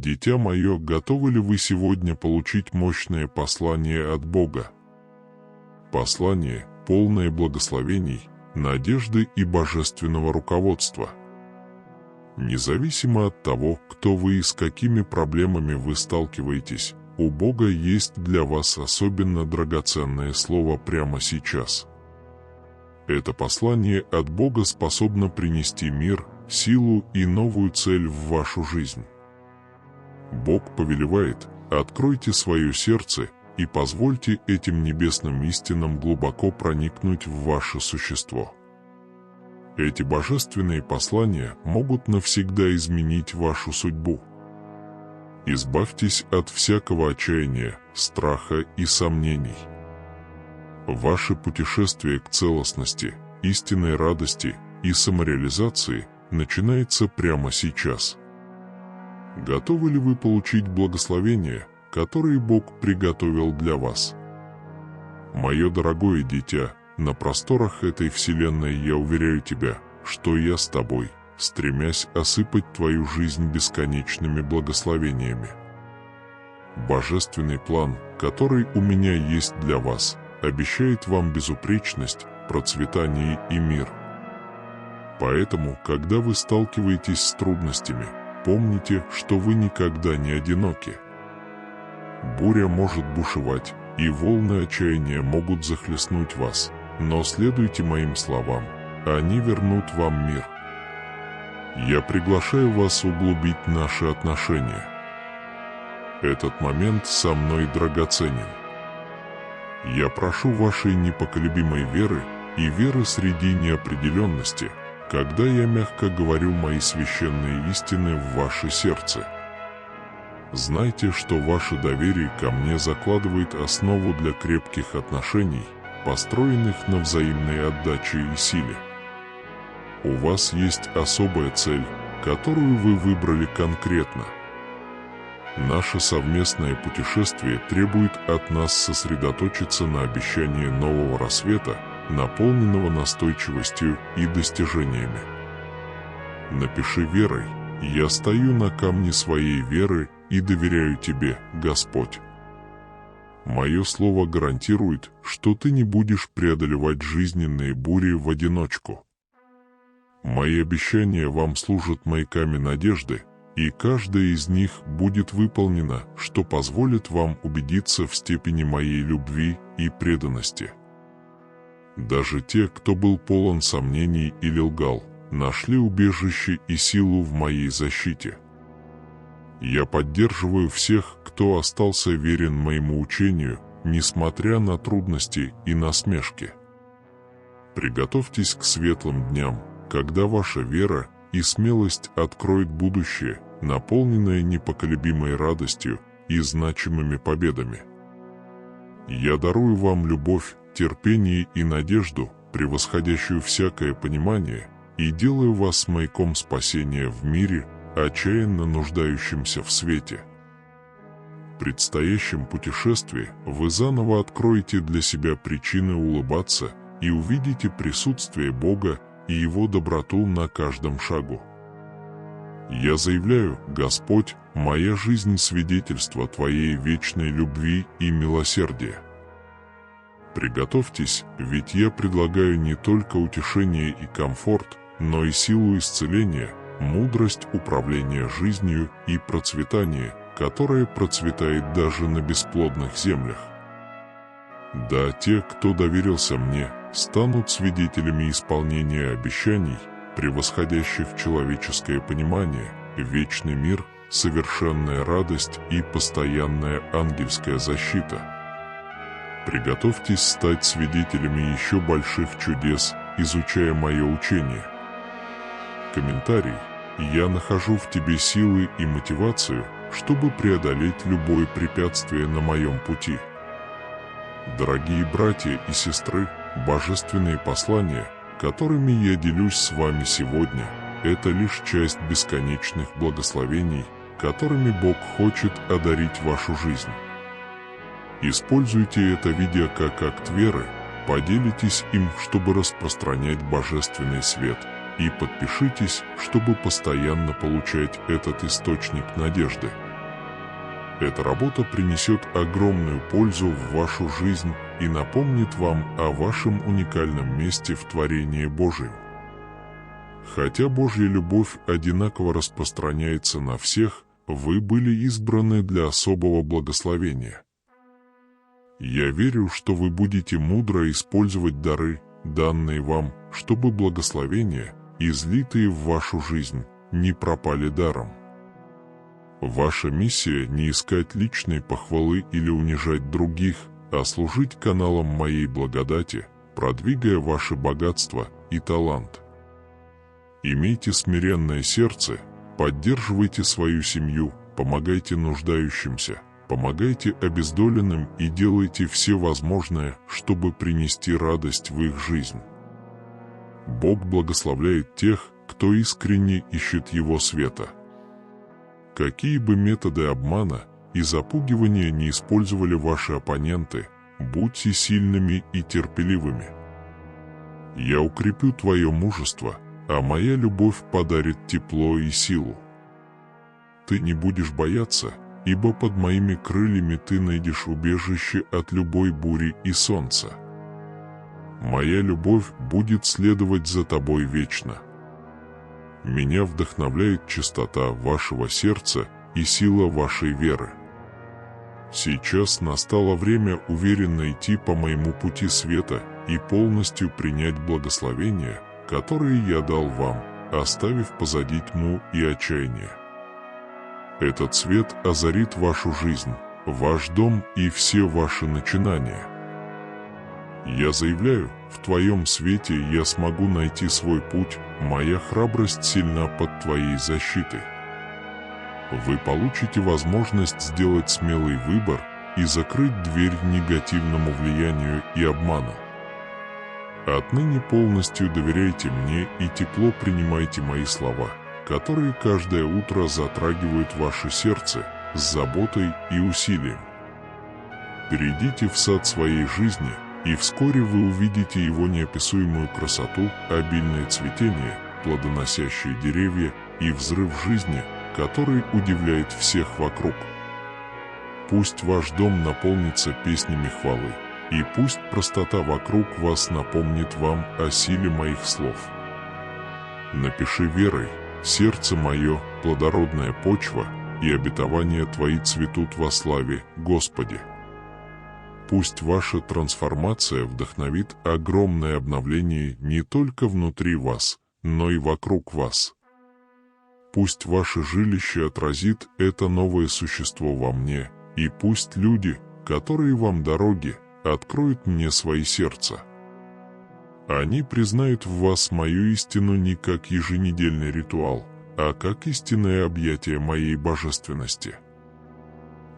Дитя мое, готовы ли вы сегодня получить мощное послание от Бога? Послание, полное благословений, надежды и божественного руководства. Независимо от того, кто вы и с какими проблемами вы сталкиваетесь, у Бога есть для вас особенно драгоценное слово прямо сейчас. Это послание от Бога способно принести мир, силу и новую цель в вашу жизнь. Бог повелевает: откройте свое сердце и позвольте этим небесным истинам глубоко проникнуть в ваше существо. Эти божественные послания могут навсегда изменить вашу судьбу. Избавьтесь от всякого отчаяния, страха и сомнений. Ваше путешествие к целостности, истинной радости и самореализации начинается прямо сейчас. Готовы ли вы получить благословения, которые Бог приготовил для вас? Мое дорогое дитя, на просторах этой вселенной я уверяю тебя, что я с тобой, стремясь осыпать твою жизнь бесконечными благословениями. Божественный план, который у меня есть для вас, обещает вам безупречность, процветание и мир. Поэтому, когда вы сталкиваетесь с трудностями, помните, что вы никогда не одиноки. Буря может бушевать, и волны отчаяния могут захлестнуть вас, но следуйте моим словам, они вернут вам мир. Я приглашаю вас углубить наши отношения. Этот момент со мной драгоценен. Я прошу вашей непоколебимой веры и веры среди неопределенности, когда я мягко говорю мои священные истины в ваше сердце. Знайте, что ваше доверие ко мне закладывает основу для крепких отношений, построенных на взаимной отдаче и силе. У вас есть особая цель, которую вы выбрали конкретно. Наше совместное путешествие требует от нас сосредоточиться на обещании нового рассвета, наполненного настойчивостью и достижениями. Напиши верой: «Я стою на камне своей веры и доверяю тебе, Господь». Мое слово гарантирует, что ты не будешь преодолевать жизненные бури в одиночку. Мои обещания вам служат маяками надежды, и каждая из них будет выполнена, что позволит вам убедиться в степени моей любви и преданности. Даже те, кто был полон сомнений или лгал, нашли убежище и силу в моей защите. Я поддерживаю всех, кто остался верен моему учению, несмотря на трудности и насмешки. Приготовьтесь к светлым дням, когда ваша вера и смелость откроют будущее, наполненное непоколебимой радостью и значимыми победами. Я дарую вам любовь, терпение и надежду, превосходящую всякое понимание, и делаю вас маяком спасения в мире, отчаянно нуждающимся в свете. В предстоящем путешествии вы заново откроете для себя причины улыбаться и увидите присутствие Бога и Его доброту на каждом шагу. Я заявляю: Господь, моя жизнь — свидетельство Твоей вечной любви и милосердия. Приготовьтесь, ведь я предлагаю не только утешение и комфорт, но и силу исцеления, мудрость управления жизнью и процветание, которое процветает даже на бесплодных землях. Да, те, кто доверился мне, станут свидетелями исполнения обещаний, превосходящих человеческое понимание, вечный мир, совершенная радость и постоянная ангельская защита. Приготовьтесь стать свидетелями еще больших чудес, изучая мое учение. Комментарий: я нахожу в тебе силы и мотивацию, чтобы преодолеть любое препятствие на моем пути. Дорогие братья и сестры, божественные послания, которыми я делюсь с вами сегодня, это лишь часть бесконечных благословений, которыми Бог хочет одарить вашу жизнь. Используйте это видео как акт веры, поделитесь им, чтобы распространять божественный свет, и подпишитесь, чтобы постоянно получать этот источник надежды. Эта работа принесет огромную пользу в вашу жизнь и напомнит вам о вашем уникальном месте в творении Божьем. Хотя Божья любовь одинаково распространяется на всех, вы были избраны для особого благословения. Я верю, что вы будете мудро использовать дары, данные вам, чтобы благословения, излитые в вашу жизнь, не пропали даром. Ваша миссия — не искать личной похвалы или унижать других, а служить каналом моей благодати, продвигая ваше богатство и талант. Имейте смиренное сердце, поддерживайте свою семью, помогайте нуждающимся, помогайте обездоленным и делайте все возможное, чтобы принести радость в их жизнь. Бог благословляет тех, кто искренне ищет Его света. Какие бы методы обмана и запугивания не использовали ваши оппоненты, будьте сильными и терпеливыми. Я укреплю твое мужество, а моя любовь подарит тепло и силу. Ты не будешь бояться, ибо под моими крыльями ты найдешь убежище от любой бури и солнца. Моя любовь будет следовать за тобой вечно. Меня вдохновляет чистота вашего сердца и сила вашей веры. Сейчас настало время уверенно идти по моему пути света и полностью принять благословения, которые я дал вам, оставив позади тьму и отчаяние. Этот свет озарит вашу жизнь, ваш дом и все ваши начинания. Я заявляю, в твоем свете я смогу найти свой путь, моя храбрость сильна под твоей защитой. Вы получите возможность сделать смелый выбор и закрыть дверь негативному влиянию и обману. Отныне полностью доверяйте мне и тепло принимайте мои слова, которые каждое утро затрагивают ваше сердце с заботой и усилием. Перейдите в сад своей жизни, и вскоре вы увидите его неописуемую красоту, обильное цветение, плодоносящие деревья и взрыв жизни, который удивляет всех вокруг. Пусть ваш дом наполнится песнями хвалы, и пусть простота вокруг вас напомнит вам о силе моих слов. Напиши верой: сердце мое, плодородная почва, и обетования твои цветут во славе, Господи. Пусть ваша трансформация вдохновит огромное обновление не только внутри вас, но и вокруг вас. Пусть ваше жилище отразит это новое существо во мне, и пусть люди, которые вам дороги, откроют мне свои сердца. Они признают в вас мою истину не как еженедельный ритуал, а как истинное объятие моей божественности.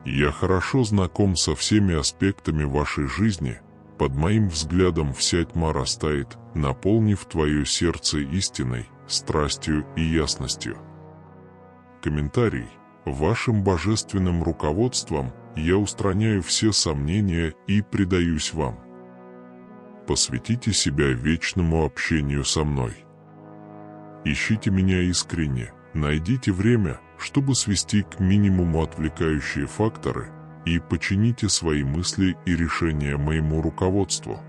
Я хорошо знаком со всеми аспектами вашей жизни, под моим взглядом вся тьма растает, наполнив твое сердце истиной, страстью и ясностью. Комментарий: вашим божественным руководством я устраняю все сомнения и предаюсь вам. Посвятите себя вечному общению со мной. Ищите меня искренне, найдите время, чтобы свести к минимуму отвлекающие факторы, и подчините свои мысли и решения моему руководству.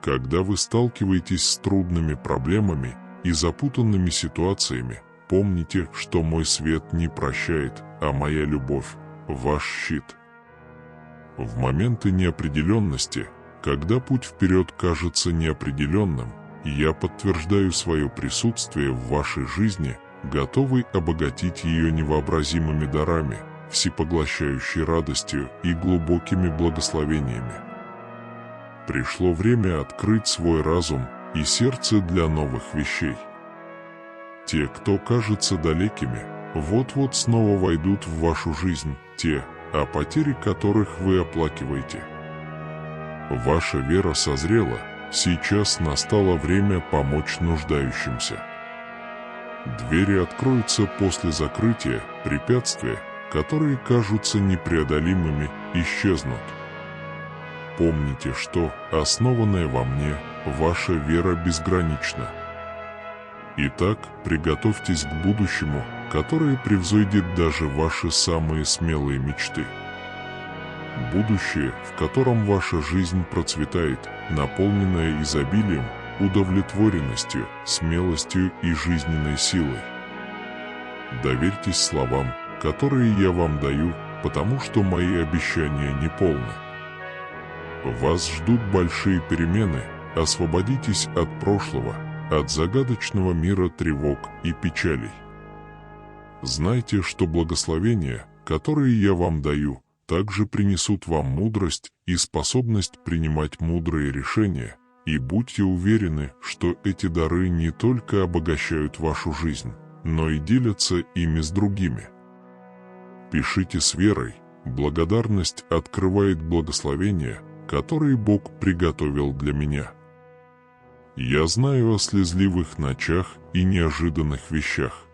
Когда вы сталкиваетесь с трудными проблемами и запутанными ситуациями, помните, что мой свет не прощает, а моя любовь – ваш щит. В моменты неопределенности, когда путь вперед кажется неопределенным, я подтверждаю свое присутствие в вашей жизни, готовый обогатить ее невообразимыми дарами, всепоглощающей радостью и глубокими благословениями. Пришло время открыть свой разум и сердце для новых вещей. Те, кто кажется далекими, вот-вот снова войдут в вашу жизнь, те, о потере которых вы оплакиваете. Ваша вера созрела, сейчас настало время помочь нуждающимся. Двери откроются после закрытия, препятствия, которые кажутся непреодолимыми, исчезнут. Помните, что, основанная во мне, ваша вера безгранична. Итак, приготовьтесь к будущему, которое превзойдет даже ваши самые смелые мечты. Будущее, в котором ваша жизнь процветает, наполненная изобилием, удовлетворенностью, смелостью и жизненной силой. Доверьтесь словам, которые я вам даю, потому что мои обещания не полны. Вас ждут большие перемены, освободитесь от прошлого, от загадочного мира тревог и печалей. Знайте, что благословения, которые я вам даю, также принесут вам мудрость и способность принимать мудрые решения, и будьте уверены, что эти дары не только обогащают вашу жизнь, но и делятся ими с другими. Пишите с верой, благодарность открывает благословения, которые Бог приготовил для меня. Я знаю о слезливых ночах и неожиданных вещах.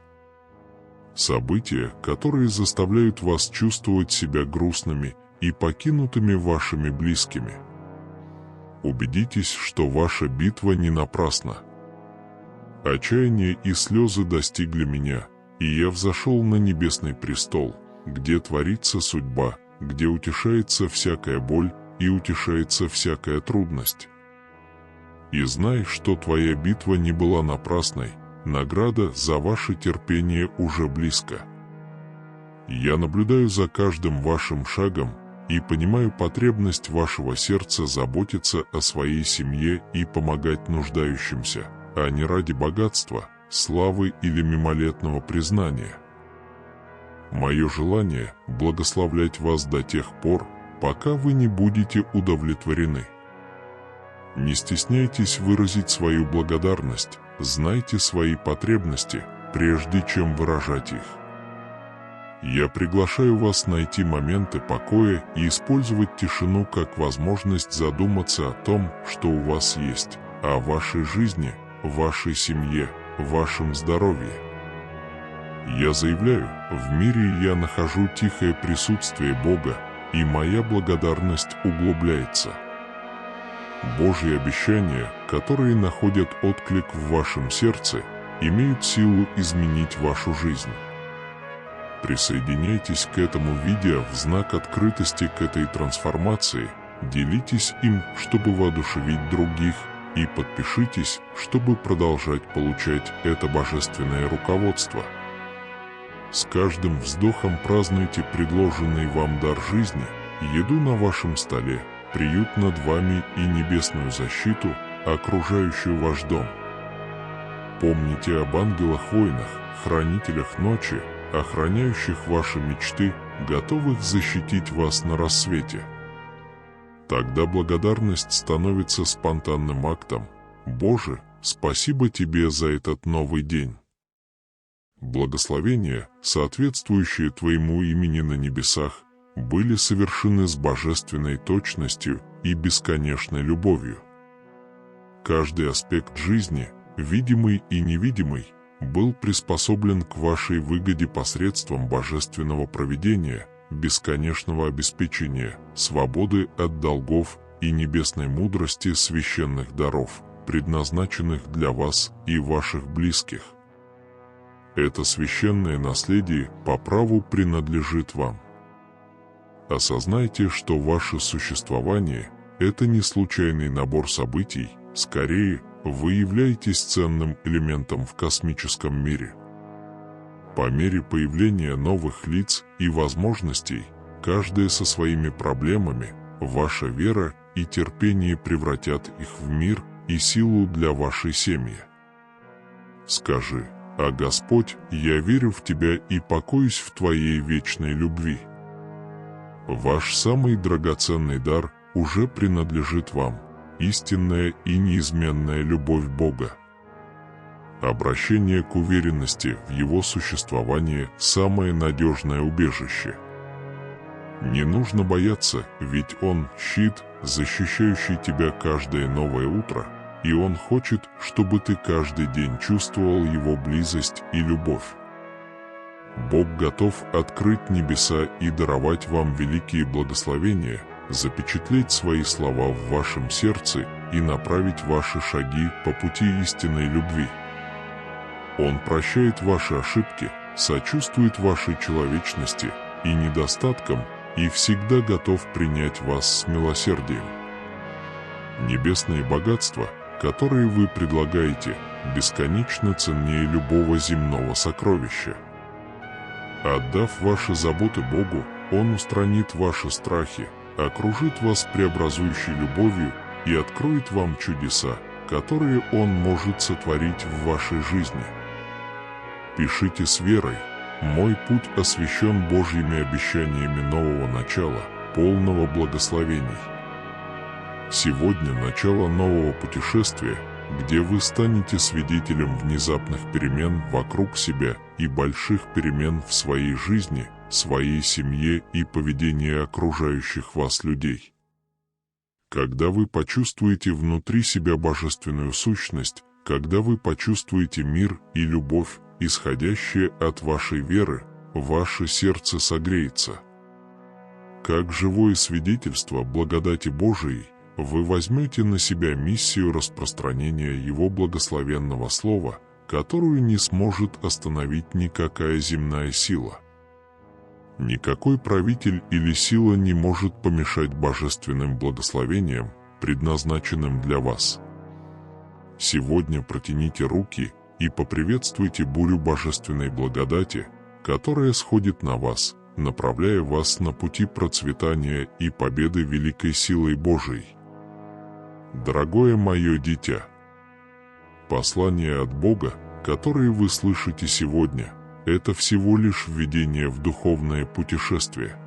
События, которые заставляют вас чувствовать себя грустными и покинутыми вашими близкими. Убедитесь, что ваша битва не напрасна. Отчаяние и слезы достигли меня, и я взошел на небесный престол, где творится судьба, где утешается всякая боль и утешается всякая трудность. И знай, что твоя битва не была напрасной, награда за ваше терпение уже близко. Я наблюдаю за каждым вашим шагом и понимаю потребность вашего сердца заботиться о своей семье и помогать нуждающимся, а не ради богатства, славы или мимолетного признания. Мое желание – благословлять вас до тех пор, пока вы не будете удовлетворены. Не стесняйтесь выразить свою благодарность, знайте свои потребности, прежде чем выражать их. Я приглашаю вас найти моменты покоя и использовать тишину как возможность задуматься о том, что у вас есть, о вашей жизни, вашей семье, вашем здоровье. Я заявляю, в мире я нахожу тихое присутствие Бога, и моя благодарность углубляется. Божьи обещания, которые находят отклик в вашем сердце, имеют силу изменить вашу жизнь. Присоединяйтесь к этому видео в знак открытости к этой трансформации, делитесь им, чтобы воодушевить других, и подпишитесь, чтобы продолжать получать это божественное руководство. С каждым вздохом празднуйте предложенный вам дар жизни, еду на вашем столе, приют над вами и небесную защиту, окружающую ваш дом. Помните об ангелах-воинах, хранителях ночи, охраняющих ваши мечты, готовых защитить вас на рассвете. Тогда благодарность становится спонтанным актом. Боже, спасибо Тебе за этот новый день. Благословения, соответствующие Твоему имени на небесах, были совершены с божественной точностью и бесконечной любовью. Каждый аспект жизни, видимый и невидимый, был приспособлен к вашей выгоде посредством божественного провидения, бесконечного обеспечения, свободы от долгов и небесной мудрости священных даров, предназначенных для вас и ваших близких. Это священное наследие по праву принадлежит вам. Осознайте, что ваше существование – это не случайный набор событий, скорее, вы являетесь ценным элементом в космическом мире. По мере появления новых лиц и возможностей, каждая со своими проблемами, ваша вера и терпение превратят их в мир и силу для вашей семьи. Скажи: «А Господь, я верю в Тебя и покоюсь в Твоей вечной любви». Ваш самый драгоценный дар уже принадлежит вам, истинная и неизменная любовь Бога. Обращение к уверенности в Его существовании – самое надежное убежище. Не нужно бояться, ведь Он – щит, защищающий тебя каждое новое утро, и Он хочет, чтобы ты каждый день чувствовал Его близость и любовь. Бог готов открыть небеса и даровать вам великие благословения, запечатлеть свои слова в вашем сердце и направить ваши шаги по пути истинной любви. Он прощает ваши ошибки, сочувствует вашей человечности и недостаткам и всегда готов принять вас с милосердием. Небесные богатства, которые вы предлагаете, бесконечно ценнее любого земного сокровища. Отдав ваши заботы Богу, Он устранит ваши страхи, окружит вас преобразующей любовью и откроет вам чудеса, которые Он может сотворить в вашей жизни. Пишите с верой: «Мой путь освящен Божьими обещаниями нового начала, полного благословений». Сегодня начало нового путешествия, где вы станете свидетелем внезапных перемен вокруг себя и больших перемен в своей жизни, своей семье и поведении окружающих вас людей. Когда вы почувствуете внутри себя божественную сущность, когда вы почувствуете мир и любовь, исходящие от вашей веры, ваше сердце согреется. Как живое свидетельство благодати Божией, вы возьмете на себя миссию распространения Его благословенного Слова, которую не сможет остановить никакая земная сила. Никакой правитель или сила не может помешать божественным благословениям, предназначенным для вас. Сегодня протяните руки и поприветствуйте бурю божественной благодати, которая сходит на вас, направляя вас на пути процветания и победы великой силой Божией. Дорогое мое дитя, послание от Бога, которое вы слышите сегодня, это всего лишь введение в духовное путешествие.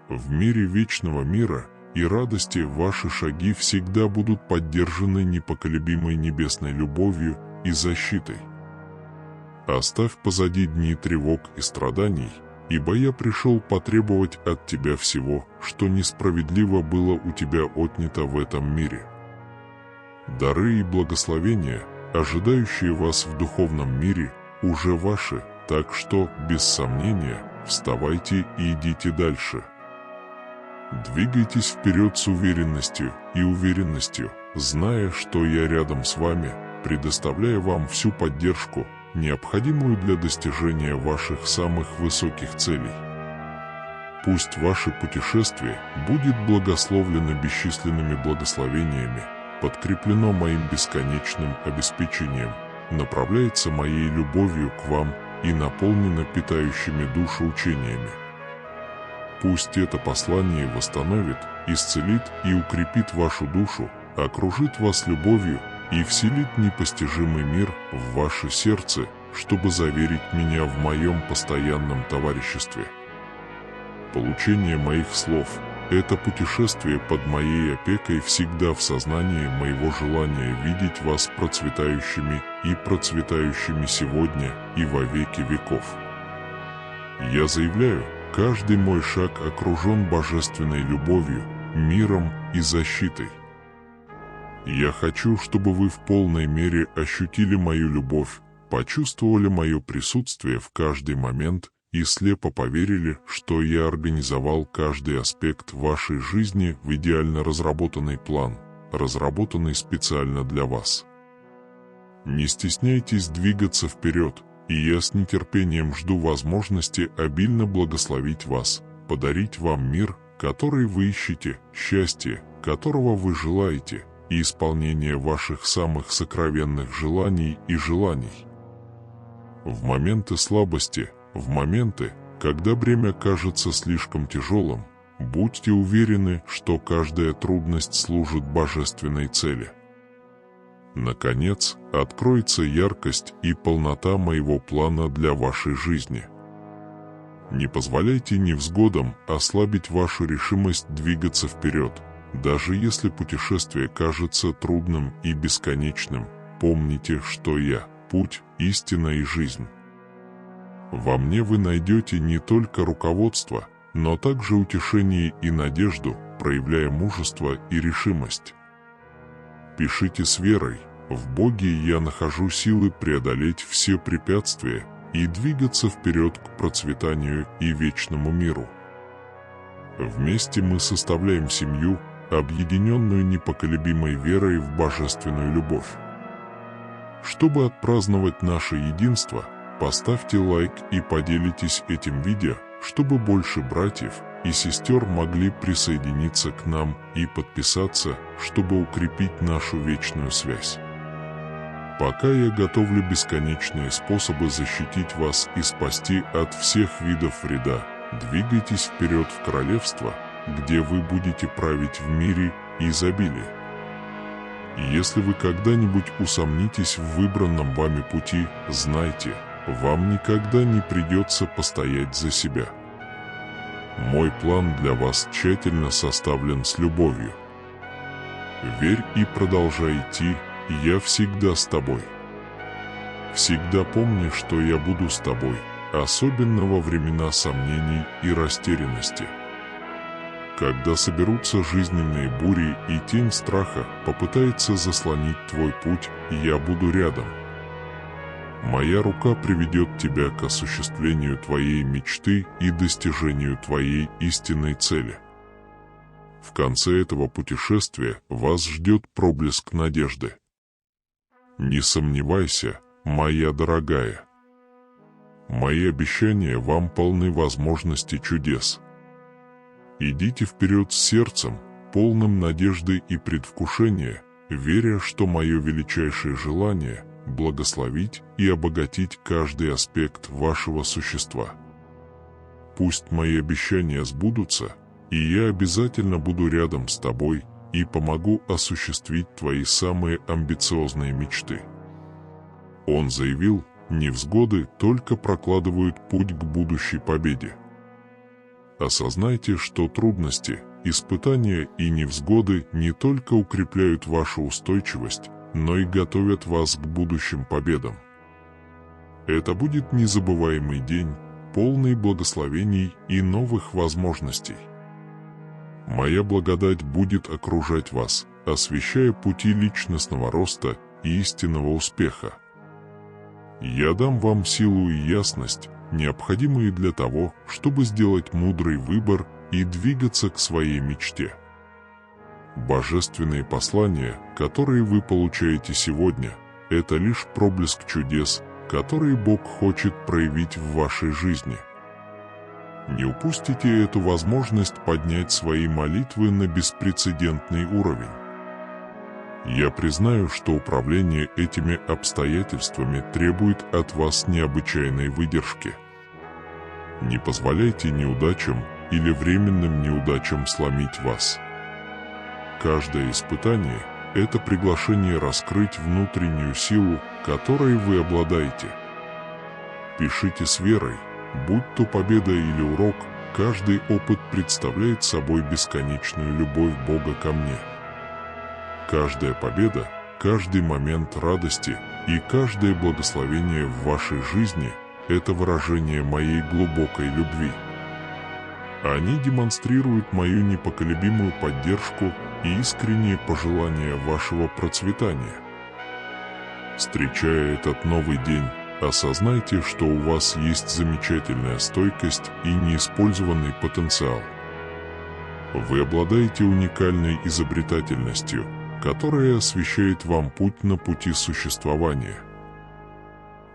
В мире вечного мира и радости ваши шаги всегда будут поддержаны непоколебимой небесной любовью и защитой. Оставь позади дни тревог и страданий, ибо я пришел потребовать от тебя всего, что несправедливо было у тебя отнято в этом мире. Дары и благословения, ожидающие вас в духовном мире, уже ваши, так что, без сомнения, вставайте и идите дальше. Двигайтесь вперед с уверенностью и уверенностью, зная, что я рядом с вами, предоставляя вам всю поддержку, необходимую для достижения ваших самых высоких целей. Пусть ваше путешествие будет благословлено бесчисленными благословениями, подкреплено моим бесконечным обеспечением, направляется моей любовью к вам и наполнено питающими душу учениями. Пусть это послание восстановит, исцелит и укрепит вашу душу, окружит вас любовью и вселит непостижимый мир в ваше сердце, чтобы заверить меня в моем постоянном товариществе. Получение моих слов – это путешествие под моей опекой всегда в сознании моего желания видеть вас процветающими и процветающими сегодня и во веки веков. Я заявляю, каждый мой шаг окружен божественной любовью, миром и защитой. Я хочу, чтобы вы в полной мере ощутили мою любовь, почувствовали мое присутствие в каждый момент и слепо поверили, что я организовал каждый аспект вашей жизни в идеально разработанный план, разработанный специально для вас. Не стесняйтесь двигаться вперед, и я с нетерпением жду возможности обильно благословить вас, подарить вам мир, который вы ищете, счастье, которого вы желаете, и исполнение ваших самых сокровенных желаний и желаний. В моменты слабости, в моменты, когда бремя кажется слишком тяжелым, будьте уверены, что каждая трудность служит божественной цели. Наконец, откроется яркость и полнота моего плана для вашей жизни. Не позволяйте невзгодам ослабить вашу решимость двигаться вперед. Даже если путешествие кажется трудным и бесконечным, помните, что я – путь, истина и жизнь. Во мне вы найдете не только руководство, но также утешение и надежду, проявляя мужество и решимость. Пишите с верой: в Боге я нахожу силы преодолеть все препятствия и двигаться вперед к процветанию и вечному миру. Вместе мы составляем семью, объединенную непоколебимой верой в божественную любовь. Чтобы отпраздновать наше единство, поставьте лайк и поделитесь этим видео, чтобы больше братьев и сестер могли присоединиться к нам и подписаться, чтобы укрепить нашу вечную связь. Пока я готовлю бесконечные способы защитить вас и спасти от всех видов вреда, двигайтесь вперед в королевство, где вы будете править в мире и изобилии. Если вы когда-нибудь усомнитесь в выбранном вами пути, знайте, вам никогда не придется постоять за себя. Мой план для вас тщательно составлен с любовью. Верь и продолжай идти, я всегда с тобой. Всегда помни, что я буду с тобой, особенно во времена сомнений и растерянности. Когда соберутся жизненные бури и тень страха попытается заслонить твой путь, я буду рядом. Моя рука приведет тебя к осуществлению твоей мечты и достижению твоей истинной цели. В конце этого путешествия вас ждет проблеск надежды. Не сомневайся, моя дорогая. Мои обещания вам полны возможностей чудес. Идите вперед с сердцем, полным надежды и предвкушения, веря, что мое величайшее желание – благословить и обогатить каждый аспект вашего существа. Пусть мои обещания сбудутся, и я обязательно буду рядом с тобой и помогу осуществить твои самые амбициозные мечты. Он заявил, невзгоды только прокладывают путь к будущей победе. Осознайте, что трудности, испытания и невзгоды не только укрепляют вашу устойчивость, но и готовят вас к будущим победам. Это будет незабываемый день, полный благословений и новых возможностей. Моя благодать будет окружать вас, освещая пути личностного роста и истинного успеха. Я дам вам силу и ясность, необходимые для того, чтобы сделать мудрый выбор и двигаться к своей мечте. Божественные послания, которые вы получаете сегодня, это лишь проблеск чудес, которые Бог хочет проявить в вашей жизни. Не упустите эту возможность поднять свои молитвы на беспрецедентный уровень. Я признаю, что управление этими обстоятельствами требует от вас необычайной выдержки. Не позволяйте неудачам или временным неудачам сломить вас. Каждое испытание – это приглашение раскрыть внутреннюю силу, которой вы обладаете. Пишите с верой, будь то победа или урок, каждый опыт представляет собой бесконечную любовь Бога ко мне. Каждая победа, каждый момент радости и каждое благословение в вашей жизни – это выражение моей глубокой любви. Они демонстрируют мою непоколебимую поддержку и искренние пожелания вашего процветания. Встречая этот новый день, осознайте, что у вас есть замечательная стойкость и неиспользованный потенциал. Вы обладаете уникальной изобретательностью, которая освещает вам путь на пути существования.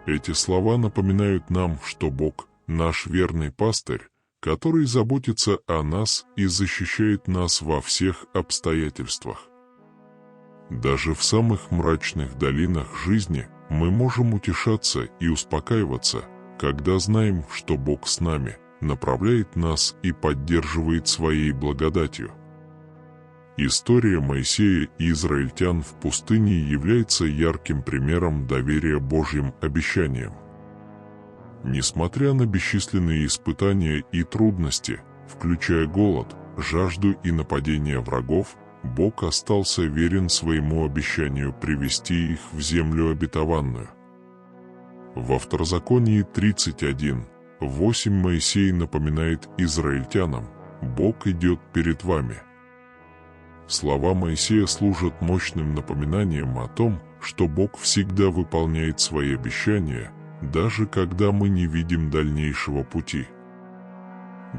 Эти слова напоминают нам, что Бог – наш верный пастырь, который заботится о нас и защищает нас во всех обстоятельствах. Даже в самых мрачных долинах жизни мы можем утешаться и успокаиваться, когда знаем, что Бог с нами, направляет нас и поддерживает своей благодатью. История Моисея и израильтян в пустыне является ярким примером доверия Божьим обещаниям. Несмотря на бесчисленные испытания и трудности, включая голод, жажду и нападения врагов, Бог остался верен своему обещанию привести их в землю обетованную. Во Второзаконии 31:8 Моисей напоминает израильтянам: «Бог идет перед вами». Слова Моисея служат мощным напоминанием о том, что Бог всегда выполняет свои обещания, даже когда мы не видим дальнейшего пути.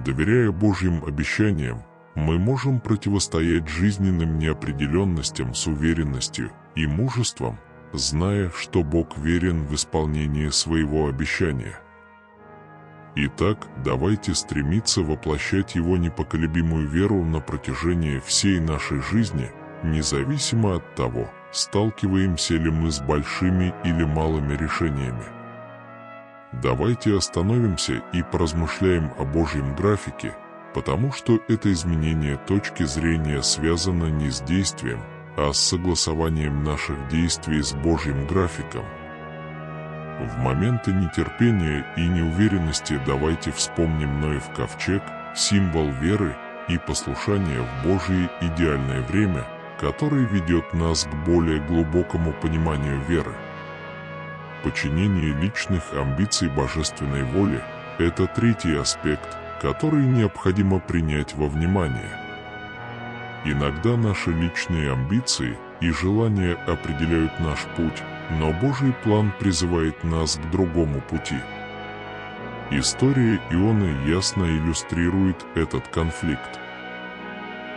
Доверяя Божьим обещаниям, мы можем противостоять жизненным неопределенностям с уверенностью и мужеством, зная, что Бог верен в исполнении своего обещания. Итак, давайте стремиться воплощать Его непоколебимую веру на протяжении всей нашей жизни, независимо от того, сталкиваемся ли мы с большими или малыми решениями. Давайте остановимся и поразмышляем о Божьем графике, потому что это изменение точки зрения связано не с действием, а с согласованием наших действий с Божьим графиком. В моменты нетерпения и неуверенности давайте вспомним Ноев ковчег, символ веры и послушания в Божье идеальное время, который ведет нас к более глубокому пониманию веры. Подчинение личных амбиций божественной воле – это третий аспект, который необходимо принять во внимание. Иногда наши личные амбиции и желания определяют наш путь, но Божий план призывает нас к другому пути. История Ионы ясно иллюстрирует этот конфликт.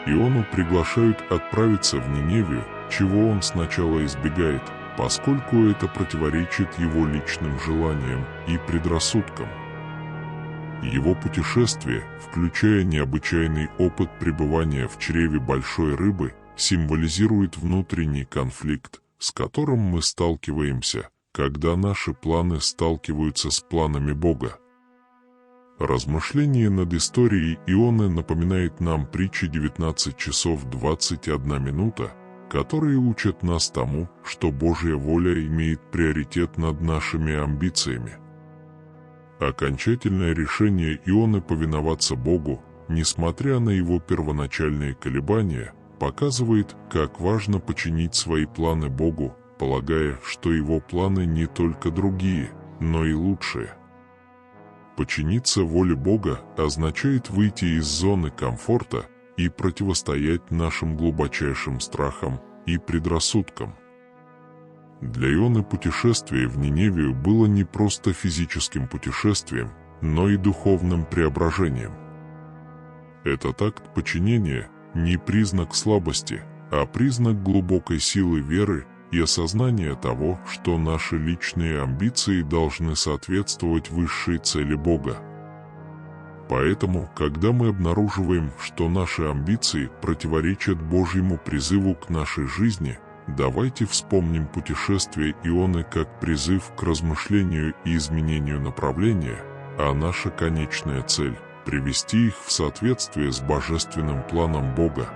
Иону приглашают отправиться в Ниневию, чего он сначала избегает, поскольку это противоречит его личным желаниям и предрассудкам. Его путешествие, включая необычайный опыт пребывания в чреве большой рыбы, символизирует внутренний конфликт, с которым мы сталкиваемся, когда наши планы сталкиваются с планами Бога. Размышление над историей Ионы напоминает нам притчи 19 часов 21 минута, которые учат нас тому, что Божья воля имеет приоритет над нашими амбициями. Окончательное решение Ионы повиноваться Богу, несмотря на его первоначальные колебания, показывает, как важно подчинить свои планы Богу, полагая, что Его планы не только другие, но и лучшие. Подчиниться воле Бога означает выйти из зоны комфорта и противостоять нашим глубочайшим страхам и предрассудкам. Для Ионы путешествие в Ниневию было не просто физическим путешествием, но и духовным преображением. Этот акт подчинения не признак слабости, а признак глубокой силы веры и осознания того, что наши личные амбиции должны соответствовать высшей цели Бога. Поэтому, когда мы обнаруживаем, что наши амбиции противоречат Божьему призыву к нашей жизни, давайте вспомним путешествие Ионы как призыв к размышлению и изменению направления, а наша конечная цель – привести их в соответствие с божественным планом Бога.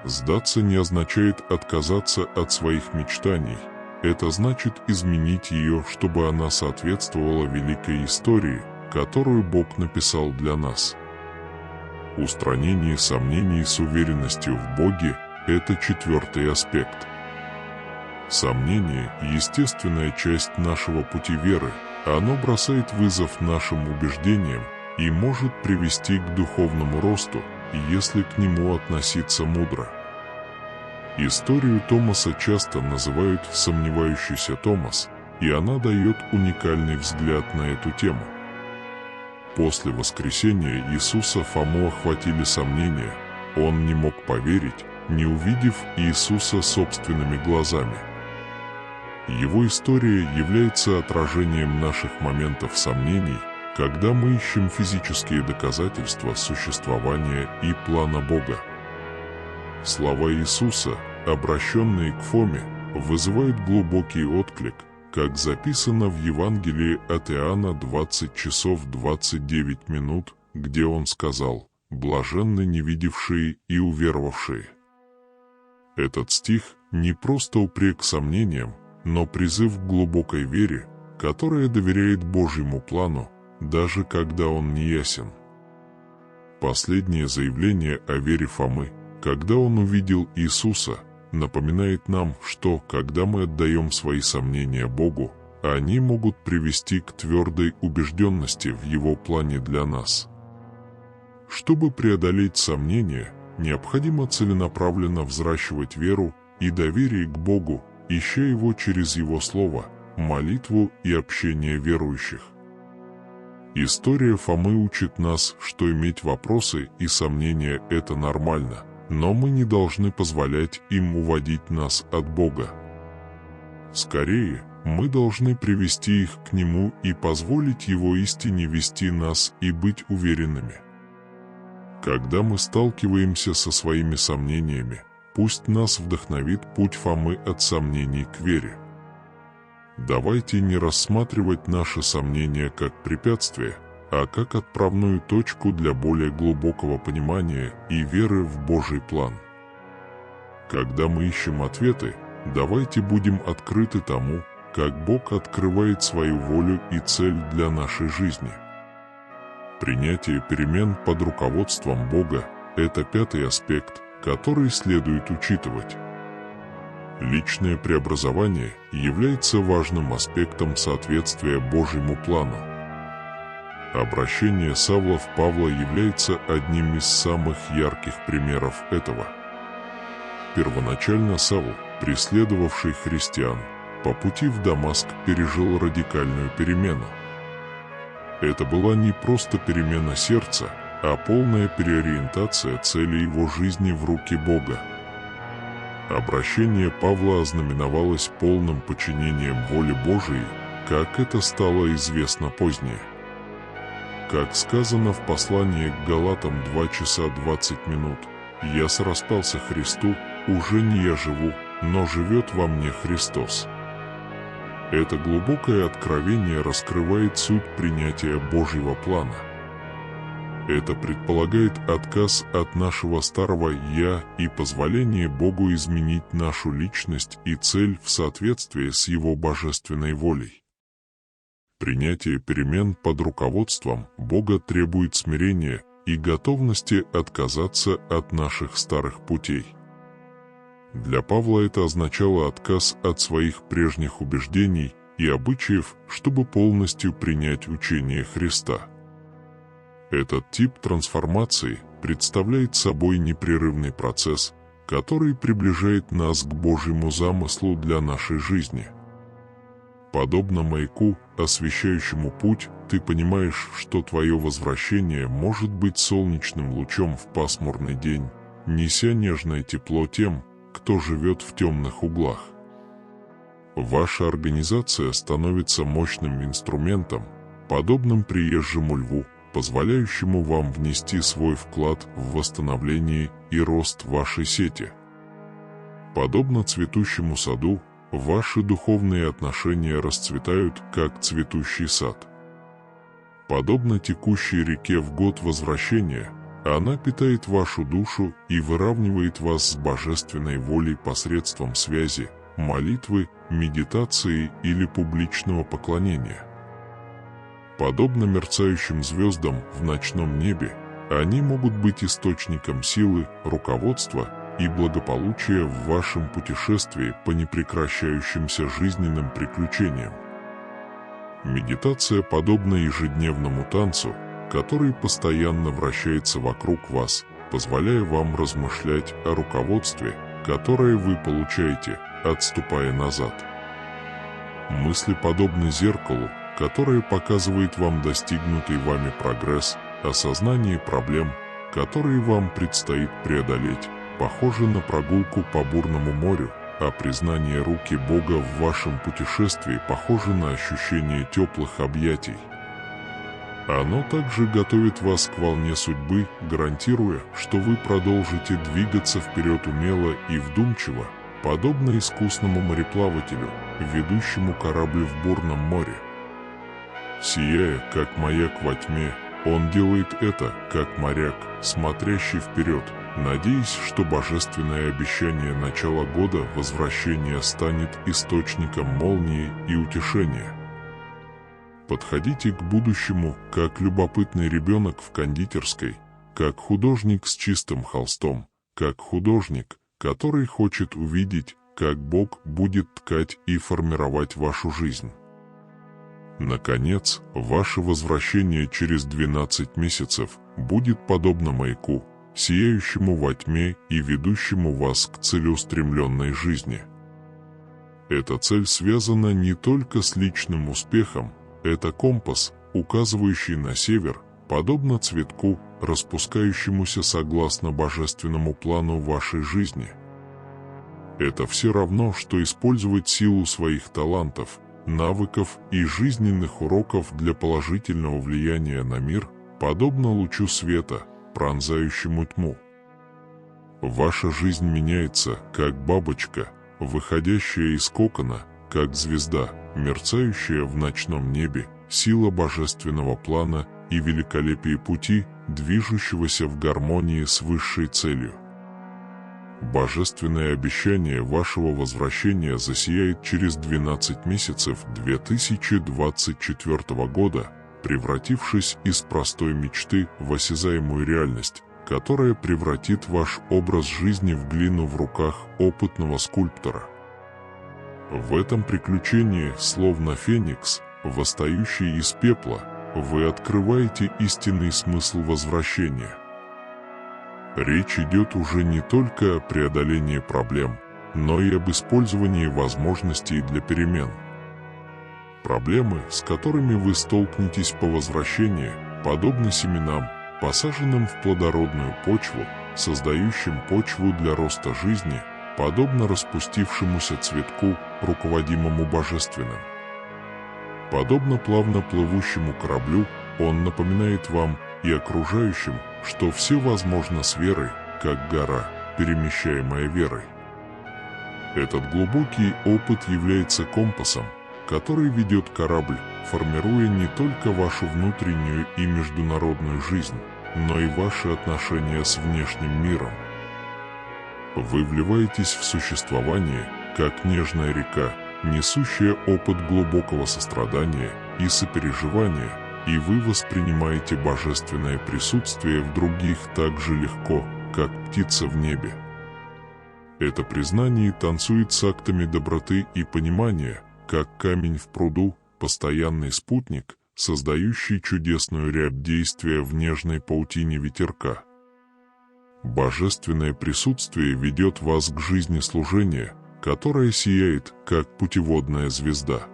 Сдаться не означает отказаться от своих мечтаний, это значит изменить ее, чтобы она соответствовала великой истории, которую Бог написал для нас. Устранение сомнений с уверенностью в Боге – это четвертый аспект. Сомнение – естественная часть нашего пути веры, оно бросает вызов нашим убеждениям и может привести к духовному росту, если к нему относиться мудро. Историю Томаса часто называют «сомневающийся Томас», и она дает уникальный взгляд на эту тему. После воскресения Иисуса Фому охватили сомнения, он не мог поверить, не увидев Иисуса собственными глазами. Его история является отражением наших моментов сомнений, когда мы ищем физические доказательства существования и плана Бога. Слова Иисуса, обращенные к Фоме, вызывают глубокий отклик, как записано в Евангелии от Иоанна 20 часов 29 минут, где он сказал: «Блаженны невидевшие и уверовавшие». Этот стих не просто упрек сомнениям, но призыв к глубокой вере, которая доверяет Божьему плану, даже когда он не ясен. Последнее заявление о вере Фомы, когда он увидел Иисуса, напоминает нам, что, когда мы отдаем свои сомнения Богу, они могут привести к твердой убежденности в Его плане для нас. Чтобы преодолеть сомнения, необходимо целенаправленно взращивать веру и доверие к Богу, ища Его через Его Слово, молитву и общение верующих. История Фомы учит нас, что иметь вопросы и сомнения – это нормально, но мы не должны позволять им уводить нас от Бога. Скорее, мы должны привести их к Нему и позволить Его истине вести нас и быть уверенными. Когда мы сталкиваемся со своими сомнениями, пусть нас вдохновит путь Фомы от сомнений к вере. Давайте не рассматривать наши сомнения как препятствие, а как отправную точку для более глубокого понимания и веры в Божий план. Когда мы ищем ответы, давайте будем открыты тому, как Бог открывает свою волю и цель для нашей жизни. Принятие перемен под руководством Бога – это пятый аспект, который следует учитывать. Личное преобразование является важным аспектом соответствия Божьему плану. Обращение Савла в Павла является одним из самых ярких примеров этого. Первоначально Савл, преследовавший христиан, по пути в Дамаск пережил радикальную перемену. Это была не просто перемена сердца, а полная переориентация цели его жизни в руки Бога. Обращение Павла ознаменовалось полным подчинением воле Божией, как это стало известно позднее. Как сказано в послании к Галатам 2 часа 20 минут, «Я сораспался Христу, уже не я живу, но живет во мне Христос». Это глубокое откровение раскрывает суть принятия Божьего плана. Это предполагает отказ от нашего старого «я» и позволение Богу изменить нашу личность и цель в соответствии с Его божественной волей. Принятие перемен под руководством Бога требует смирения и готовности отказаться от наших старых путей. Для Павла это означало отказ от своих прежних убеждений и обычаев, чтобы полностью принять учение Христа. Этот тип трансформации представляет собой непрерывный процесс, который приближает нас к Божьему замыслу для нашей жизни. Подобно маяку, освещающему путь, ты понимаешь, что твое возвращение может быть солнечным лучом в пасмурный день, неся нежное тепло тем, кто живет в темных углах. Ваша организация становится мощным инструментом, подобным приезжему льву, позволяющему вам внести свой вклад в восстановление и рост вашей сети. Подобно цветущему саду, ваши духовные отношения расцветают, как цветущий сад. Подобно текущей реке в год возвращения, она питает вашу душу и выравнивает вас с божественной волей посредством связи, молитвы, медитации или публичного поклонения. Подобно мерцающим звездам в ночном небе, они могут быть источником силы, руководства и благополучия в вашем путешествии по непрекращающимся жизненным приключениям. Медитация подобна ежедневному танцу, который постоянно вращается вокруг вас, позволяя вам размышлять о руководстве, которое вы получаете, отступая назад. Мысли подобны зеркалу, которое показывает вам достигнутый вами прогресс, осознание проблем, которые вам предстоит преодолеть, похоже на прогулку по бурному морю, а признание руки Бога в вашем путешествии похоже на ощущение теплых объятий. Оно также готовит вас к волне судьбы, гарантируя, что вы продолжите двигаться вперед умело и вдумчиво, подобно искусному мореплавателю, ведущему корабль в бурном море. Сияя, как маяк во тьме, он делает это, как моряк, смотрящий вперед, надеясь, что божественное обещание начала года возвращения станет источником молнии и утешения. Подходите к будущему, как любопытный ребенок в кондитерской, как художник с чистым холстом, как художник, который хочет увидеть, как Бог будет ткать и формировать вашу жизнь. Наконец, ваше возвращение через 12 месяцев будет подобно маяку, сияющему во тьме и ведущему вас к целеустремленной жизни. Эта цель связана не только с личным успехом, это компас, указывающий на север, подобно цветку, распускающемуся согласно божественному плану вашей жизни. Это все равно, что использовать силу своих талантов, навыков и жизненных уроков для положительного влияния на мир, подобно лучу света, пронзающему тьму. Ваша жизнь меняется, как бабочка, выходящая из кокона, как звезда, мерцающая в ночном небе, сила божественного плана и великолепие пути, движущегося в гармонии с высшей целью. Божественное обещание вашего возвращения засияет через 12 месяцев 2024 года, превратившись из простой мечты в осязаемую реальность, которая превратит ваш образ жизни в глину в руках опытного скульптора. В этом приключении, словно феникс, восстающий из пепла, вы открываете истинный смысл возвращения. Речь идет уже не только о преодолении проблем, но и об использовании возможностей для перемен. Проблемы, с которыми вы столкнетесь по возвращении, подобны семенам, посаженным в плодородную почву, создающим почву для роста жизни, подобно распустившемуся цветку, руководимому Божественным. Подобно плавно плывущему кораблю, он напоминает вам и окружающим, что все возможно с верой, как гора, перемещаемая верой. Этот глубокий опыт является компасом, который ведет корабль, формируя не только вашу внутреннюю и международную жизнь, но и ваши отношения с внешним миром. Вы вливаетесь в существование, как нежная река, несущая опыт глубокого сострадания и сопереживания, и вы воспринимаете божественное присутствие в других так же легко, как птица в небе. Это признание танцует с актами доброты и понимания, как камень в пруду, постоянный спутник, создающий чудесную рябь действия в нежной паутине ветерка. Божественное присутствие ведет вас к жизни служения, которое сияет, как путеводная звезда.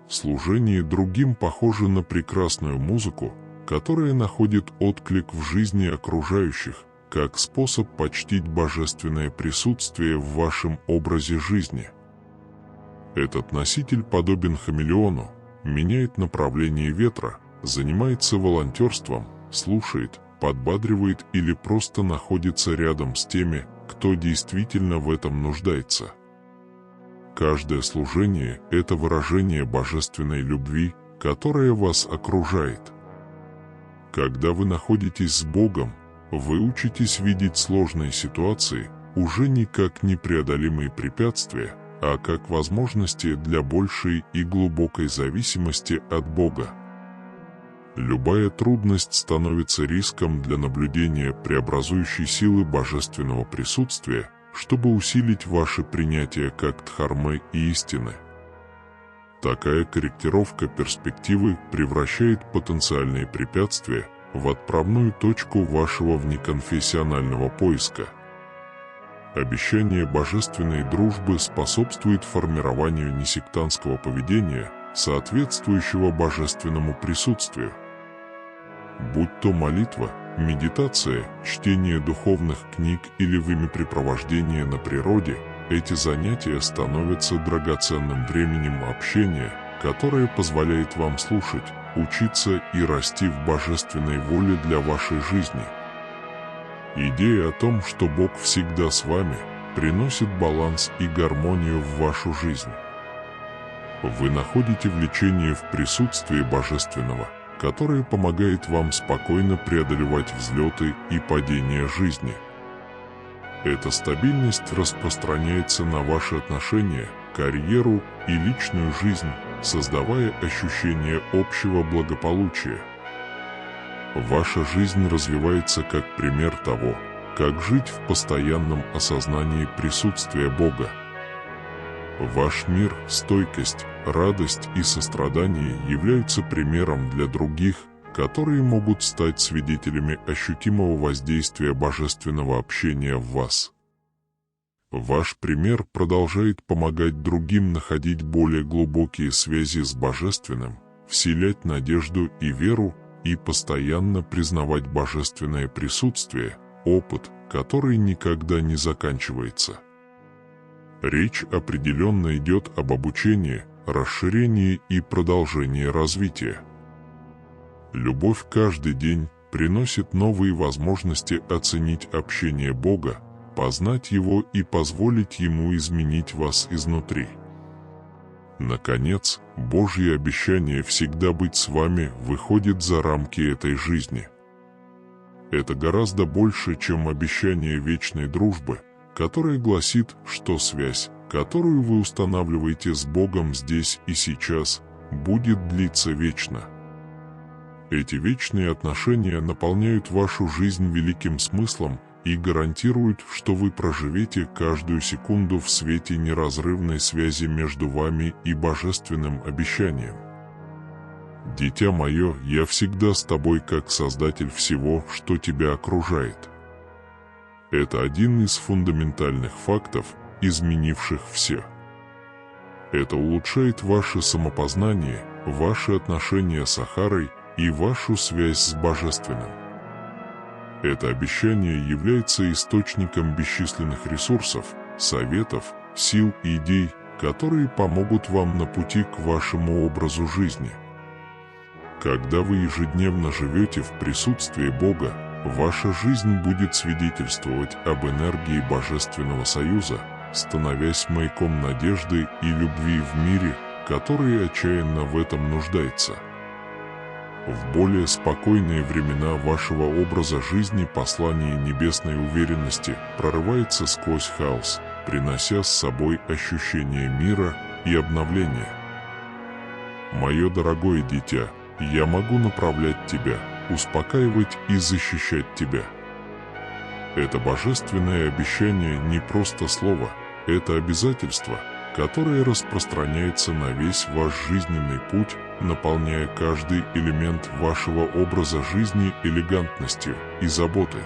Служение другим похоже на прекрасную музыку, которая находит отклик в жизни окружающих, как способ почтить божественное присутствие в вашем образе жизни. Этот носитель подобен хамелеону, меняет направление ветра, занимается волонтерством, слушает, подбадривает или просто находится рядом с теми, кто действительно в этом нуждается. Каждое служение – это выражение божественной любви, которая вас окружает. Когда вы находитесь с Богом, вы учитесь видеть сложные ситуации уже не как непреодолимые препятствия, а как возможности для большей и глубокой зависимости от Бога. Любая трудность становится риском для наблюдения преобразующей силы божественного присутствия, чтобы усилить ваше принятие как дхармы и истины. Такая корректировка перспективы превращает потенциальные препятствия в отправную точку вашего внеконфессионального поиска. Обещание божественной дружбы способствует формированию несектантского поведения, соответствующего божественному присутствию. Будь то молитва, медитация, чтение духовных книг или времяпрепровождение на природе, эти занятия становятся драгоценным временем общения, которое позволяет вам слушать, учиться и расти в божественной воле для вашей жизни. Идея о том, что Бог всегда с вами, приносит баланс и гармонию в вашу жизнь. Вы находите влечение в присутствии Божественного, которое помогает вам спокойно преодолевать взлеты и падения жизни. Эта стабильность распространяется на ваши отношения, карьеру и личную жизнь, создавая ощущение общего благополучия. Ваша жизнь развивается как пример того, как жить в постоянном осознании присутствия Бога. Ваш мир, стойкость, радость и сострадание являются примером для других, которые могут стать свидетелями ощутимого воздействия божественного общения в вас. Ваш пример продолжает помогать другим находить более глубокие связи с Божественным, вселять надежду и веру и постоянно признавать божественное присутствие, опыт, который никогда не заканчивается. Речь определенно идет об обучении, расширении и продолжении развития. Любовь каждый день приносит новые возможности оценить общение Бога, познать Его и позволить Ему изменить вас изнутри. Наконец, Божье обещание всегда быть с вами выходит за рамки этой жизни. Это гораздо больше, чем обещание вечной дружбы, которое гласит, что связь, которую вы устанавливаете с Богом здесь и сейчас, будет длиться вечно. Эти вечные отношения наполняют вашу жизнь великим смыслом и гарантируют, что вы проживете каждую секунду в свете неразрывной связи между вами и божественным обещанием. «Дитя мое, я всегда с тобой как Создатель всего, что тебя окружает». Это один из фундаментальных фактов, изменивших все. Это улучшает ваше самопознание, ваши отношения с Ахарой и вашу связь с Божественным. Это обещание является источником бесчисленных ресурсов, советов, сил и идей, которые помогут вам на пути к вашему образу жизни. Когда вы ежедневно живете в присутствии Бога, ваша жизнь будет свидетельствовать об энергии Божественного Союза, становясь маяком надежды и любви в мире, который отчаянно в этом нуждается. В более спокойные времена вашего образа жизни послание небесной уверенности прорывается сквозь хаос, принося с собой ощущение мира и обновления. Мое дорогое дитя, я могу направлять тебя, успокаивать и защищать тебя. Это божественное обещание не просто слово, это обязательство, которое распространяется на весь ваш жизненный путь, наполняя каждый элемент вашего образа жизни элегантностью и заботой.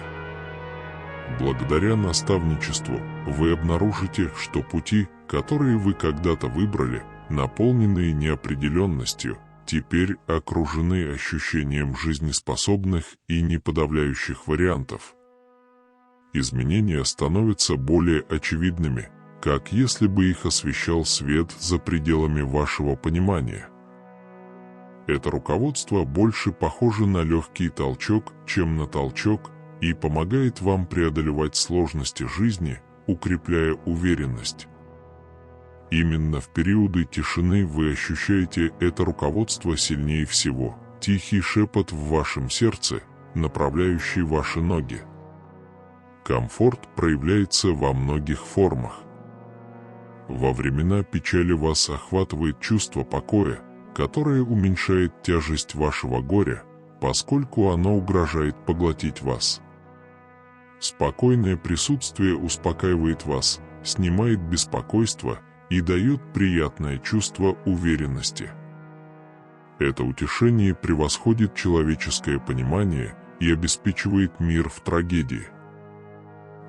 Благодаря наставничеству вы обнаружите, что пути, которые вы когда-то выбрали, наполненные неопределенностью, теперь окружены ощущением жизнеспособных и неподавляющих вариантов. Изменения становятся более очевидными, как если бы их освещал свет за пределами вашего понимания. Это руководство больше похоже на легкий толчок, чем на толчок, и помогает вам преодолевать сложности жизни, укрепляя уверенность. Именно в периоды тишины вы ощущаете это руководство сильнее всего, тихий шепот в вашем сердце, направляющий ваши ноги. Комфорт проявляется во многих формах. Во времена печали вас охватывает чувство покоя, которое уменьшает тяжесть вашего горя, поскольку оно угрожает поглотить вас. Спокойное присутствие успокаивает вас, снимает беспокойство и дает приятное чувство уверенности. Это утешение превосходит человеческое понимание и обеспечивает мир в трагедии.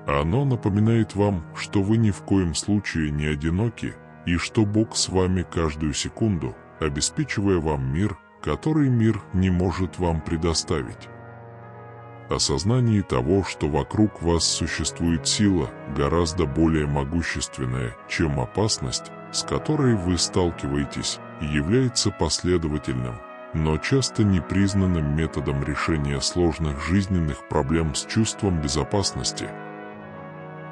Оно напоминает вам, что вы ни в коем случае не одиноки и что Бог с вами каждую секунду, обеспечивая вам мир, который мир не может вам предоставить. Осознание того, что вокруг вас существует сила, гораздо более могущественная, чем опасность, с которой вы сталкиваетесь, является последовательным, но часто непризнанным методом решения сложных жизненных проблем с чувством безопасности.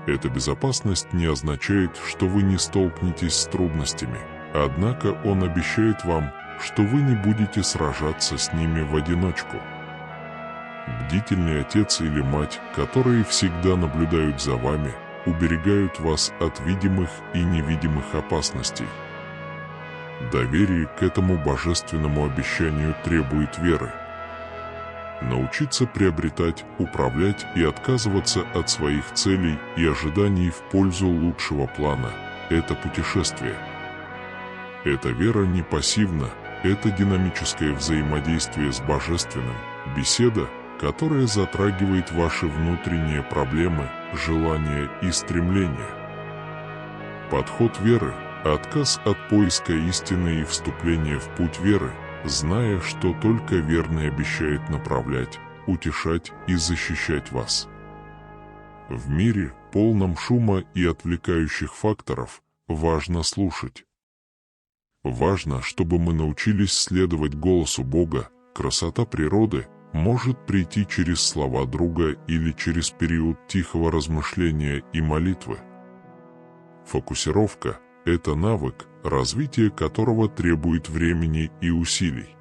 Эта безопасность не означает, что вы не столкнетесь с трудностями, однако он обещает вам, что вы не будете сражаться с ними в одиночку. Бдительный отец или мать, которые всегда наблюдают за вами, уберегают вас от видимых и невидимых опасностей. Доверие к этому божественному обещанию требует веры. Научиться приобретать, управлять и отказываться от своих целей и ожиданий в пользу лучшего плана – это путешествие. Эта вера не пассивна, это динамическое взаимодействие с Божественным, беседа, которая затрагивает ваши внутренние проблемы, желания и стремления. Подход веры – отказ от поиска истины и вступление в путь веры, зная, что только верный обещает направлять, утешать и защищать вас. В мире, полном шума и отвлекающих факторов, важно слушать. Важно, чтобы мы научились следовать голосу Бога. Красота природы может прийти через слова друга или через период тихого размышления и молитвы. Фокусировка – это навык, развитие которого требует времени и усилий.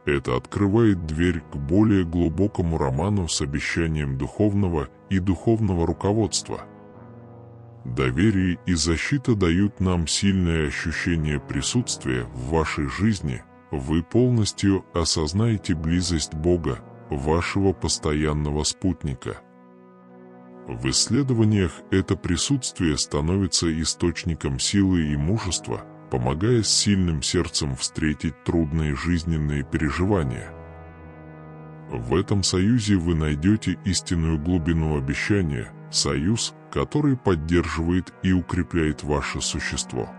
Это открывает дверь к более глубокому роману с обещанием духовного и духовного руководства. Доверие и защита дают нам сильное ощущение присутствия в вашей жизни. Вы полностью осознаете близость Бога, вашего постоянного спутника. В исследованиях это присутствие становится источником силы и мужества, помогая с сильным сердцем встретить трудные жизненные переживания. В этом союзе вы найдете истинную глубину обещания, союз, который поддерживает и укрепляет ваше существо.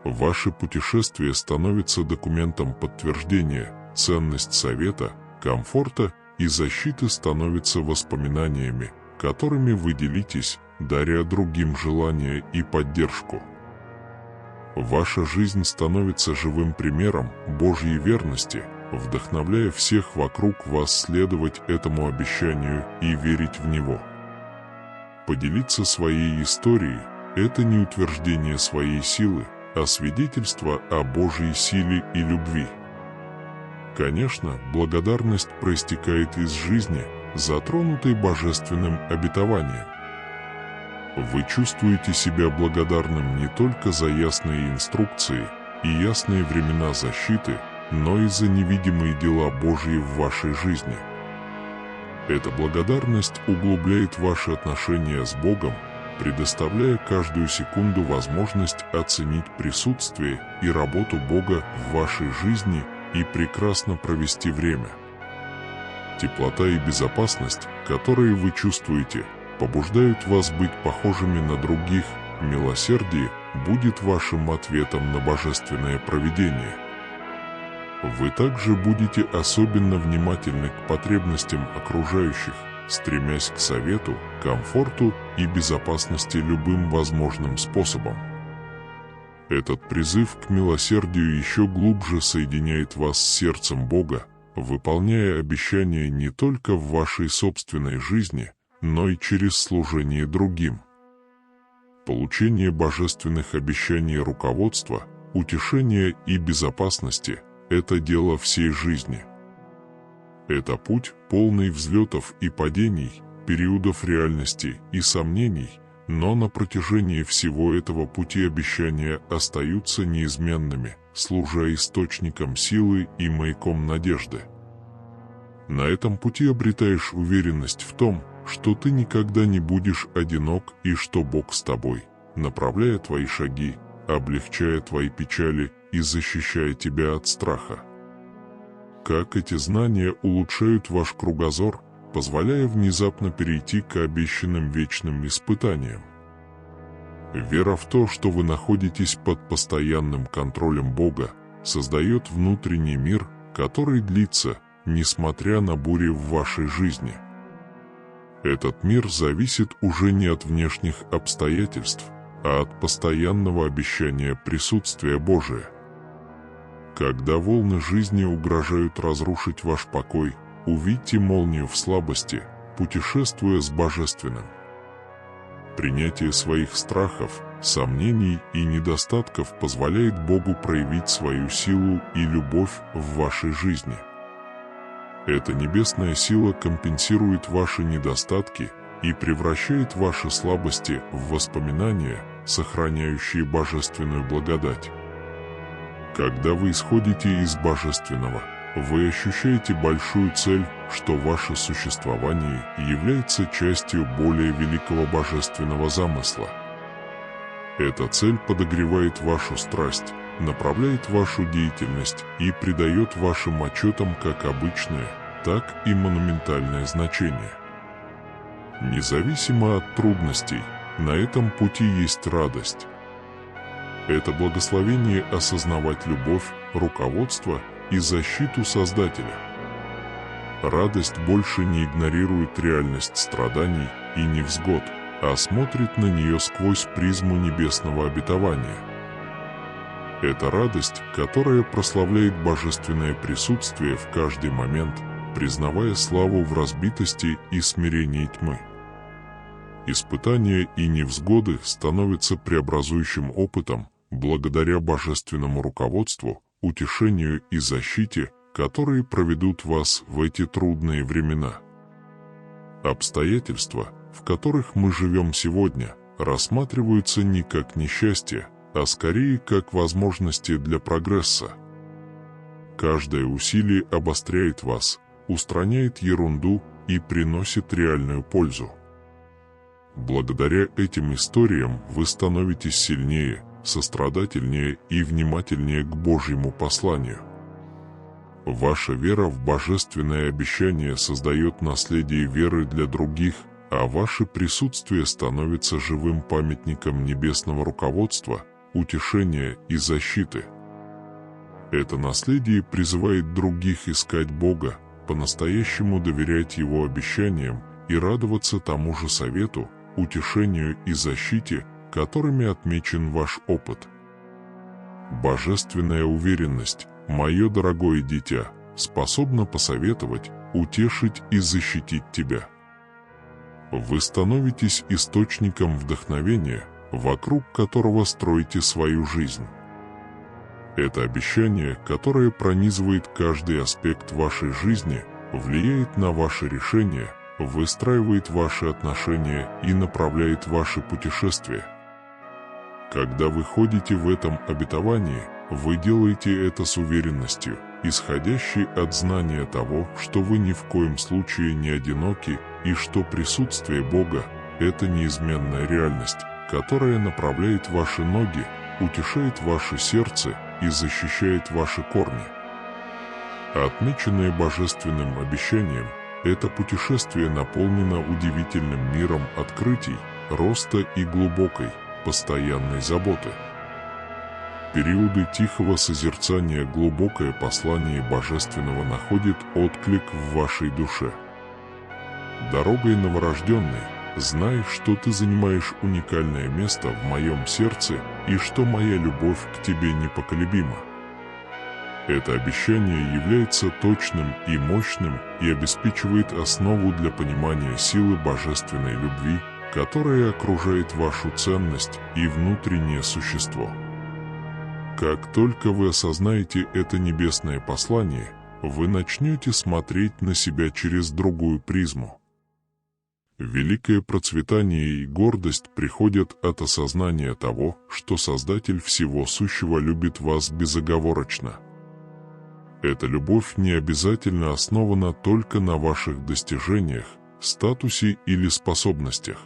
Ваше путешествие становится документом подтверждения, ценность совета, комфорта и защиты становятся воспоминаниями, которыми вы делитесь, даря другим желание и поддержку. Ваша жизнь становится живым примером Божьей верности, вдохновляя всех вокруг вас следовать этому обещанию и верить в него. Поделиться своей историей – это не утверждение своей силы, а свидетельство о Божьей силе и любви. Конечно, благодарность проистекает из жизни, затронутой божественным обетованием. Вы чувствуете себя благодарным не только за ясные инструкции и ясные времена защиты, но и за невидимые дела Божьи в вашей жизни. Эта благодарность углубляет ваши отношения с Богом, предоставляя каждую секунду возможность оценить присутствие и работу Бога в вашей жизни и прекрасно провести время. Теплота и безопасность, которые вы чувствуете, побуждают вас быть похожими на других. Милосердие будет вашим ответом на божественное провидение. Вы также будете особенно внимательны к потребностям окружающих, стремясь к совету, комфорту и безопасности любым возможным способом. Этот призыв к милосердию еще глубже соединяет вас с сердцем Бога, выполняя обещания не только в вашей собственной жизни, но и через служение другим. Получение божественных обещаний руководства, утешения и безопасности – это дело всей жизни. Это путь, полный взлетов и падений, периодов реальности и сомнений, но на протяжении всего этого пути обещания остаются неизменными, служа источником силы и маяком надежды. На этом пути обретаешь уверенность в том, что ты никогда не будешь одинок и что Бог с тобой, направляя твои шаги, облегчая твои печали и защищая тебя от страха. Как эти знания улучшают ваш кругозор, позволяя внезапно перейти к обещанным вечным испытаниям. Вера в то, что вы находитесь под постоянным контролем Бога, создает внутренний мир, который длится, несмотря на бури в вашей жизни. Этот мир зависит уже не от внешних обстоятельств, а от постоянного обещания присутствия Божия. Когда волны жизни угрожают разрушить ваш покой, увидьте молнию в слабости, путешествуя с Божественным. Принятие своих страхов, сомнений и недостатков позволяет Богу проявить свою силу и любовь в вашей жизни. Эта небесная сила компенсирует ваши недостатки и превращает ваши слабости в воспоминания, сохраняющие божественную благодать. Когда вы исходите из божественного, вы ощущаете большую цель, что ваше существование является частью более великого божественного замысла. Эта цель подогревает вашу страсть, направляет вашу деятельность и придает вашим отчетам как обычное, так и монументальное значение. Независимо от трудностей, на этом пути есть радость. Это благословение осознавать любовь, руководство и защиту Создателя. Радость больше не игнорирует реальность страданий и невзгод, а смотрит на нее сквозь призму небесного обетования. Это радость, которая прославляет божественное присутствие в каждый момент, признавая славу в разбитости и смирении тьмы. Испытания и невзгоды становятся преобразующим опытом благодаря божественному руководству, утешению и защите, которые проведут вас в эти трудные времена. Обстоятельства, в которых мы живем сегодня, рассматриваются не как несчастье, а скорее как возможности для прогресса. Каждое усилие обостряет вас, устраняет ерунду и приносит реальную пользу. Благодаря этим историям вы становитесь сильнее, сострадательнее и внимательнее к Божьему посланию. Ваша вера в божественное обещание создает наследие веры для других, а ваше присутствие становится живым памятником небесного руководства, утешения и защиты. Это наследие призывает других искать Бога, по-настоящему доверять Его обещаниям и радоваться тому же совету, утешению и защите, которыми отмечен ваш опыт. Божественная уверенность, мое дорогое дитя, способна посоветовать, утешить и защитить тебя. Вы становитесь источником вдохновения, вокруг которого строите свою жизнь. Это обещание, которое пронизывает каждый аспект вашей жизни, влияет на ваши решения, выстраивает ваши отношения и направляет ваши путешествия. Когда вы ходите в этом обетовании, вы делаете это с уверенностью, исходящей от знания того, что вы ни в коем случае не одиноки и что присутствие Бога – это неизменная реальность, которая направляет ваши ноги, утешает ваше сердце и защищает ваши корни. Отмеченное божественным обещанием, это путешествие наполнено удивительным миром открытий, роста и глубокой, постоянной заботы. Периоды тихого созерцания глубокое послание Божественного находит отклик в вашей душе. Дорогой новорожденный, знай, что ты занимаешь уникальное место в моем сердце и что моя любовь к тебе непоколебима. Это обещание является точным и мощным и обеспечивает основу для понимания силы божественной любви, которая окружает вашу ценность и внутреннее существо. Как только вы осознаете это небесное послание, вы начнете смотреть на себя через другую призму. Великое процветание и гордость приходят от осознания того, что Создатель всего сущего любит вас безоговорочно. Эта любовь не обязательно основана только на ваших достижениях, статусе или способностях.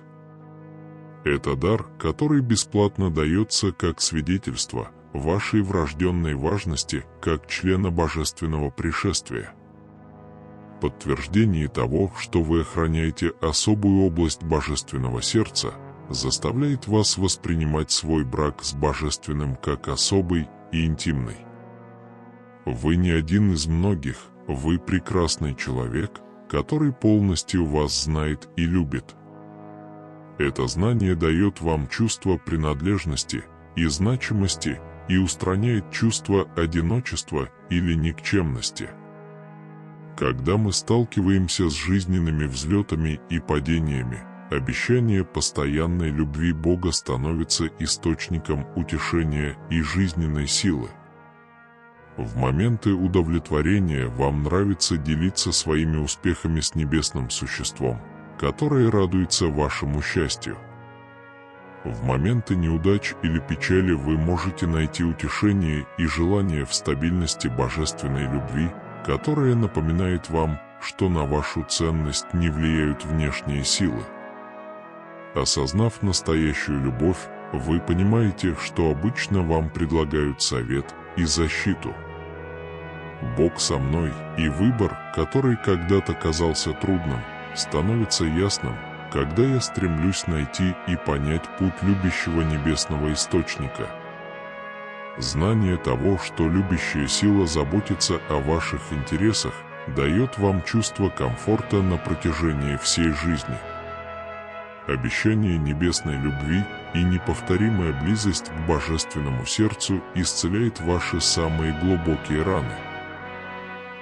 Это дар, который бесплатно дается как свидетельство вашей врожденной важности как члена божественного пришествия. Подтверждение того, что вы охраняете особую область божественного сердца, заставляет вас воспринимать свой брак с божественным как особый и интимный. Вы не один из многих, вы прекрасный человек, который полностью вас знает и любит. Это знание дает вам чувство принадлежности и значимости и устраняет чувство одиночества или никчемности. Когда мы сталкиваемся с жизненными взлетами и падениями, обещание постоянной любви Бога становится источником утешения и жизненной силы. В моменты удовлетворения вам нравится делиться своими успехами с небесным существом, которое радуется вашему счастью. В моменты неудач или печали вы можете найти утешение и желание в стабильности божественной любви, которая напоминает вам, что на вашу ценность не влияют внешние силы. Осознав настоящую любовь, вы понимаете, что обычно вам предлагают совет и защиту. Бог со мной, и выбор, который когда-то казался трудным, становится ясным, когда я стремлюсь найти и понять путь любящего небесного источника. Знание того, что любящая сила заботится о ваших интересах, дает вам чувство комфорта на протяжении всей жизни. обещание небесной любви и неповторимая близость к божественному сердцу исцеляет ваши самые глубокие раны.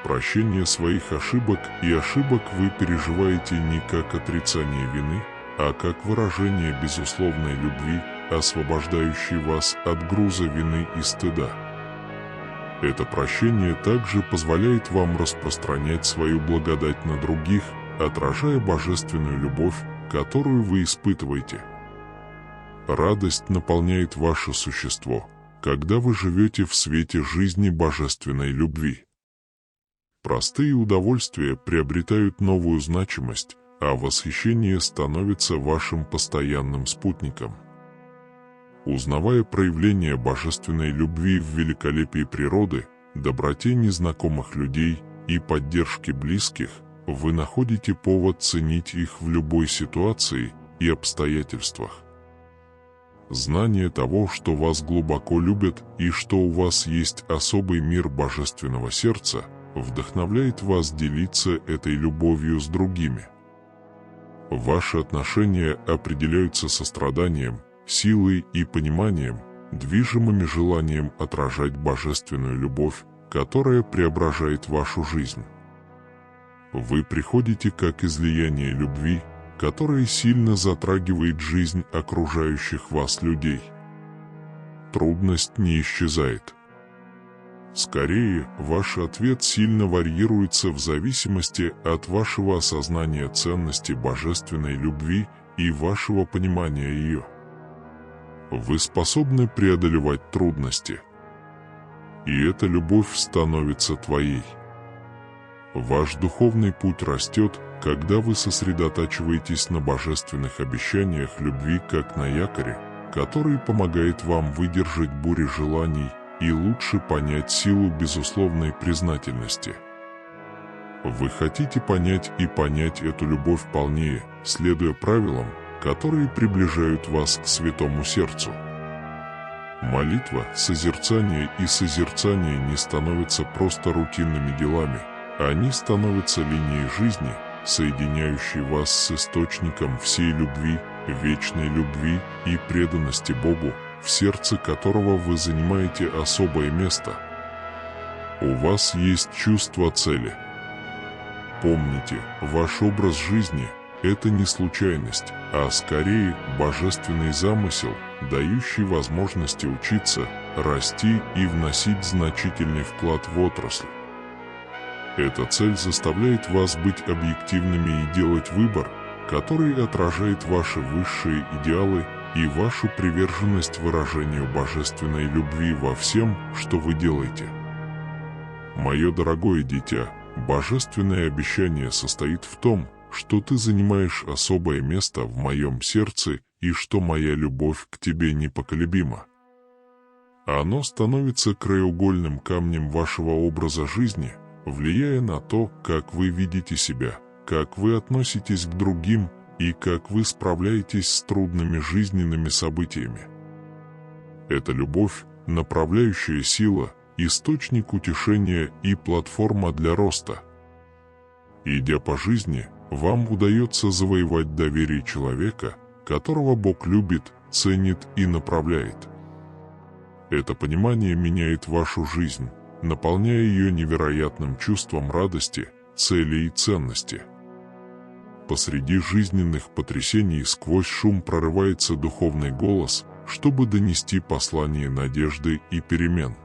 Прощение своих ошибок и ошибок вы переживаете не как отрицание вины, а как выражение безусловной любви, освобождающей вас от груза вины и стыда. Это прощение также позволяет вам распространять свою благодать на других, отражая божественную любовь, которую вы испытываете. Радость наполняет ваше существо, когда вы живете в свете жизни божественной любви. Простые удовольствия приобретают новую значимость, а восхищение становится вашим постоянным спутником. Узнавая проявление божественной любви в великолепии природы, доброте незнакомых людей и поддержке близких, вы находите повод ценить их в любой ситуации и обстоятельствах. Знание того, что вас глубоко любят и что у вас есть особый мир божественного сердца, вдохновляет вас делиться этой любовью с другими. Ваши отношения определяются состраданием, силой и пониманием, движимыми желанием отражать божественную любовь, которая преображает вашу жизнь. Вы приходите как излияние любви, которое сильно затрагивает жизнь окружающих вас людей. Трудность не исчезает. Скорее, ваш ответ сильно варьируется в зависимости от вашего осознания ценности божественной любви и вашего понимания ее. Вы способны преодолевать трудности. И эта любовь становится твоей. Ваш духовный путь растет, когда вы сосредотачиваетесь на божественных обещаниях любви как на якоре, который помогает вам выдержать бури желаний и лучше понять силу безусловной признательности. Вы хотите понять и понять эту любовь полнее, следуя правилам, которые приближают вас к святому сердцу. Молитва, созерцание и созерцание не становятся просто рутинными делами, они становятся линией жизни, соединяющей вас с источником всей любви, вечной любви и преданности Богу, в сердце которого вы занимаете особое место. У вас есть чувство цели. Помните, ваш образ жизни – это не случайность, а скорее божественный замысел, дающий возможности учиться, расти и вносить значительный вклад в отрасль. Эта цель заставляет вас быть объективными и делать выбор, который отражает ваши высшие идеалы и вашу приверженность выражению божественной любви во всем, что вы делаете. Мое дорогое дитя, божественное обещание состоит в том, что ты занимаешь особое место в моем сердце и что моя любовь к тебе непоколебима. Оно становится краеугольным камнем вашего образа жизни, влияя на то, как вы видите себя, как вы относитесь к другим и как вы справляетесь с трудными жизненными событиями. Это любовь, направляющая сила, источник утешения и платформа для роста. Идя по жизни, вам удается завоевать доверие человека, которого Бог любит, ценит и направляет. Это понимание меняет вашу жизнь, наполняя ее невероятным чувством радости, цели и ценности. Посреди жизненных потрясений сквозь шум прорывается духовный голос, чтобы донести послание надежды и перемен.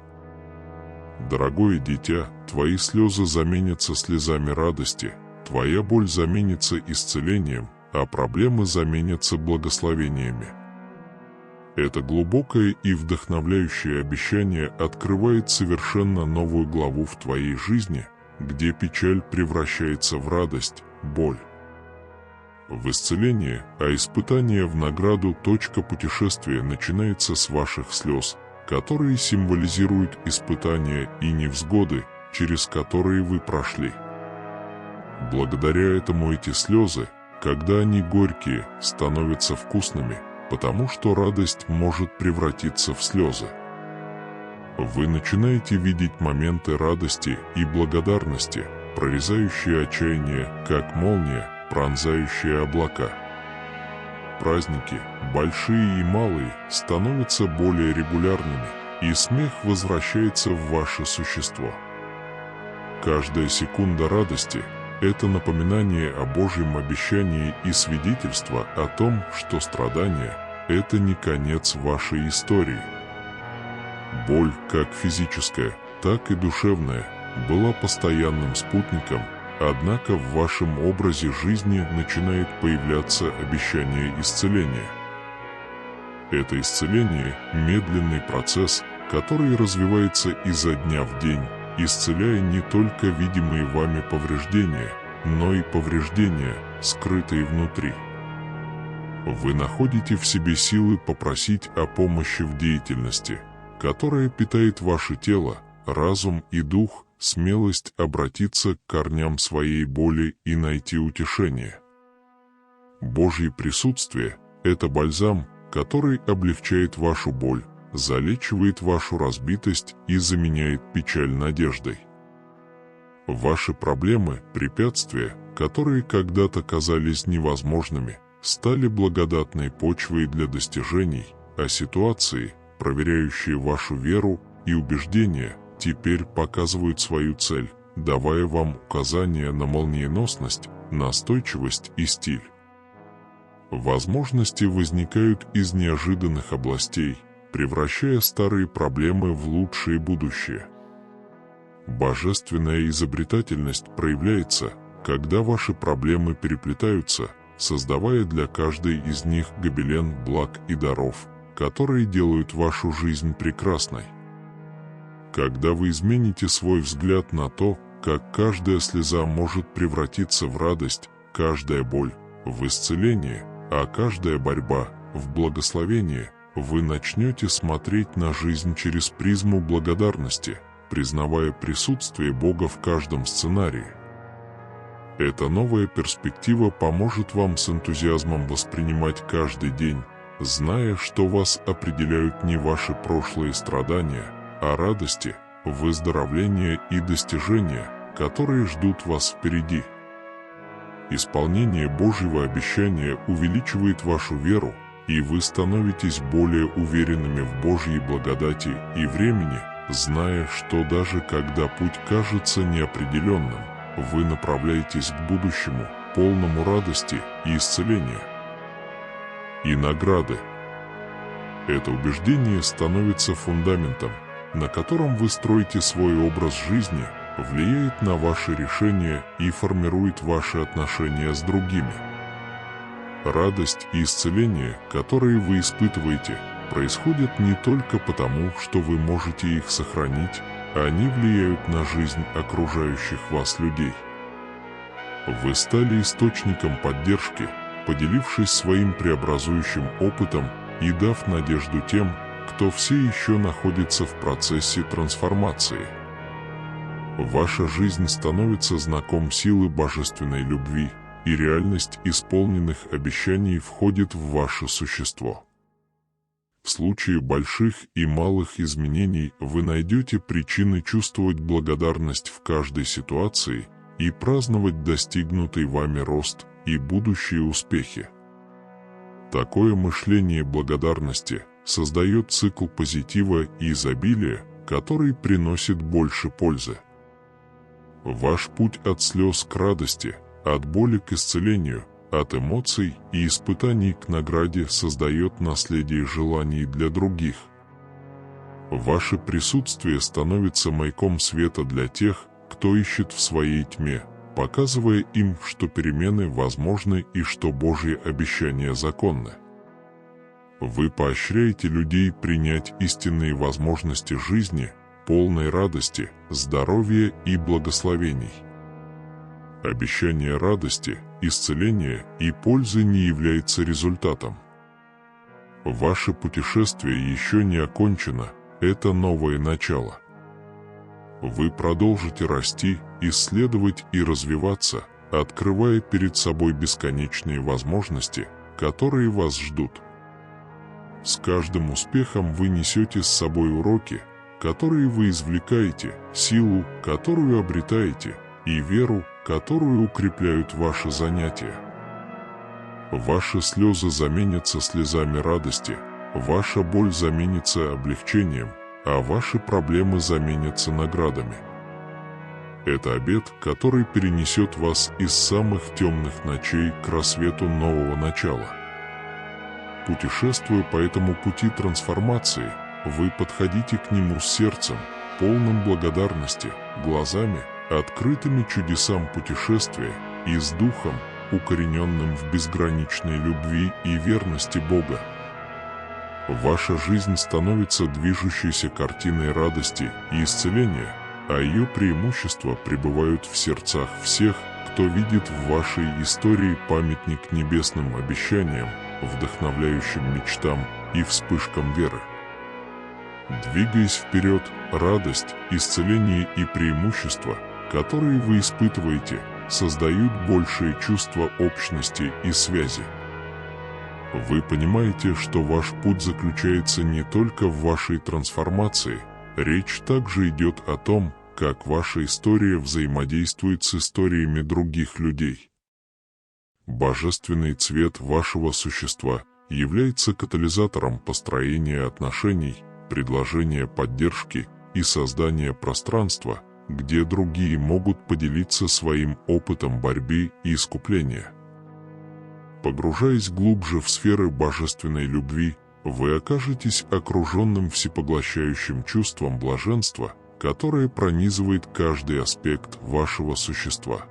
Дорогое дитя, твои слезы заменятся слезами радости, твоя боль заменится исцелением, а проблемы заменятся благословениями. Это глубокое и вдохновляющее обещание открывает совершенно новую главу в твоей жизни, где печаль превращается в радость, боль в исцеление, а испытание в награду. Точка путешествия начинается с ваших слез, которые символизируют испытания и невзгоды, через которые вы прошли. Благодаря этому эти слезы, когда они горькие, становятся вкусными, потому что радость может превратиться в слезы. Вы начинаете видеть моменты радости и благодарности, прорезающие отчаяние, как молния, пронзающая облака. праздники, большие и малые, становятся более регулярными, и смех возвращается в ваше существо. Каждая секунда радости – это напоминание о Божьем обещании и свидетельство о том, что страдание – это не конец вашей истории. Боль, как физическая, так и душевная, была постоянным спутником, однако в вашем образе жизни начинает появляться обещание исцеления. Это исцеление – медленный процесс, который развивается изо дня в день, исцеляя не только видимые вами повреждения, но и повреждения, скрытые внутри. Вы находите в себе силы попросить о помощи в деятельности, которая питает ваше тело, разум и дух, смелость обратиться к корням своей боли и найти утешение. Божье присутствие – это бальзам, который облегчает вашу боль, залечивает вашу разбитость и заменяет печаль надеждой. Ваши проблемы, препятствия, которые когда-то казались невозможными, стали благодатной почвой для достижений, а ситуации, проверяющие вашу веру и убеждения, теперь показывают свою цель, давая вам указания на молниеносность, настойчивость и стиль. Возможности возникают из неожиданных областей, превращая старые проблемы в лучшее будущее. Божественная изобретательность проявляется, когда ваши проблемы переплетаются, создавая для каждой из них гобелен благ и даров, которые делают вашу жизнь прекрасной. Когда вы измените свой взгляд на то, как каждая слеза может превратиться в радость, каждая боль – в исцеление, а каждая борьба – в благословение, вы начнете смотреть на жизнь через призму благодарности, признавая присутствие Бога в каждом сценарии. Эта новая перспектива поможет вам с энтузиазмом воспринимать каждый день, зная, что вас определяют не ваши прошлые страдания, а радости, выздоровления и достижения, которые ждут вас впереди. Исполнение Божьего обещания увеличивает вашу веру, и вы становитесь более уверенными в Божьей благодати и времени, зная, что даже когда путь кажется неопределенным, вы направляетесь к будущему, полному радости и исцеления. И награды. Это убеждение становится фундаментом, на котором вы строите свой образ жизни, влияет на ваши решения и формирует ваши отношения с другими. Радость и исцеление, которые вы испытываете, происходят не только потому, что вы можете их сохранить, они влияют на жизнь окружающих вас людей. Вы стали источником поддержки, поделившись своим преобразующим опытом и дав надежду тем, кто все еще находится в процессе трансформации. Ваша жизнь становится знаком силы божественной любви, и реальность исполненных обещаний входит в ваше существо. В случае больших и малых изменений вы найдете причины чувствовать благодарность в каждой ситуации и праздновать достигнутый вами рост и будущие успехи. Такое мышление благодарности создает цикл позитива и изобилия, который приносит больше пользы. Ваш путь от слез к радости, от боли к исцелению, от эмоций и испытаний к награде создает наследие желаний для других. Ваше присутствие становится маяком света для тех, кто ищет в своей тьме, показывая им, что перемены возможны и что Божьи обещания законны. Вы поощряете людей принять истинные возможности жизни, полной радости, здоровья и благословений. Обещание радости, исцеления и пользы не является результатом. Ваше путешествие еще не окончено, это новое начало. Вы продолжите расти, исследовать и развиваться, открывая перед собой бесконечные возможности, которые вас ждут. С каждым успехом вы несете с собой уроки, которые вы извлекаете, силу, которую обретаете, и веру, которую укрепляют ваши занятия. Ваши слезы заменятся слезами радости, ваша боль заменится облегчением, а ваши проблемы заменятся наградами. Это обет, который перенесет вас из самых темных ночей к рассвету нового начала. Путешествуя по этому пути трансформации, вы подходите к нему с сердцем, полным благодарности, глазами, открытыми чудесам путешествия, и с духом, укорененным в безграничной любви и верности Бога. Ваша жизнь становится движущейся картиной радости и исцеления, а ее преимущества пребывают в сердцах всех, кто видит в вашей истории памятник небесным обещаниям, вдохновляющим мечтам и вспышкам веры. Двигаясь вперед, радость, исцеление и преимущества, которые вы испытываете, создают большее чувство общности и связи. Вы понимаете, что ваш путь заключается не только в вашей трансформации, речь также идет о том, как ваша история взаимодействует с историями других людей. Божественный цвет вашего существа является катализатором построения отношений, предложения поддержки и создания пространства, где другие могут поделиться своим опытом борьбы и искупления. Погружаясь глубже в сферы божественной любви, вы окажетесь окруженным всепоглощающим чувством блаженства, которое пронизывает каждый аспект вашего существа.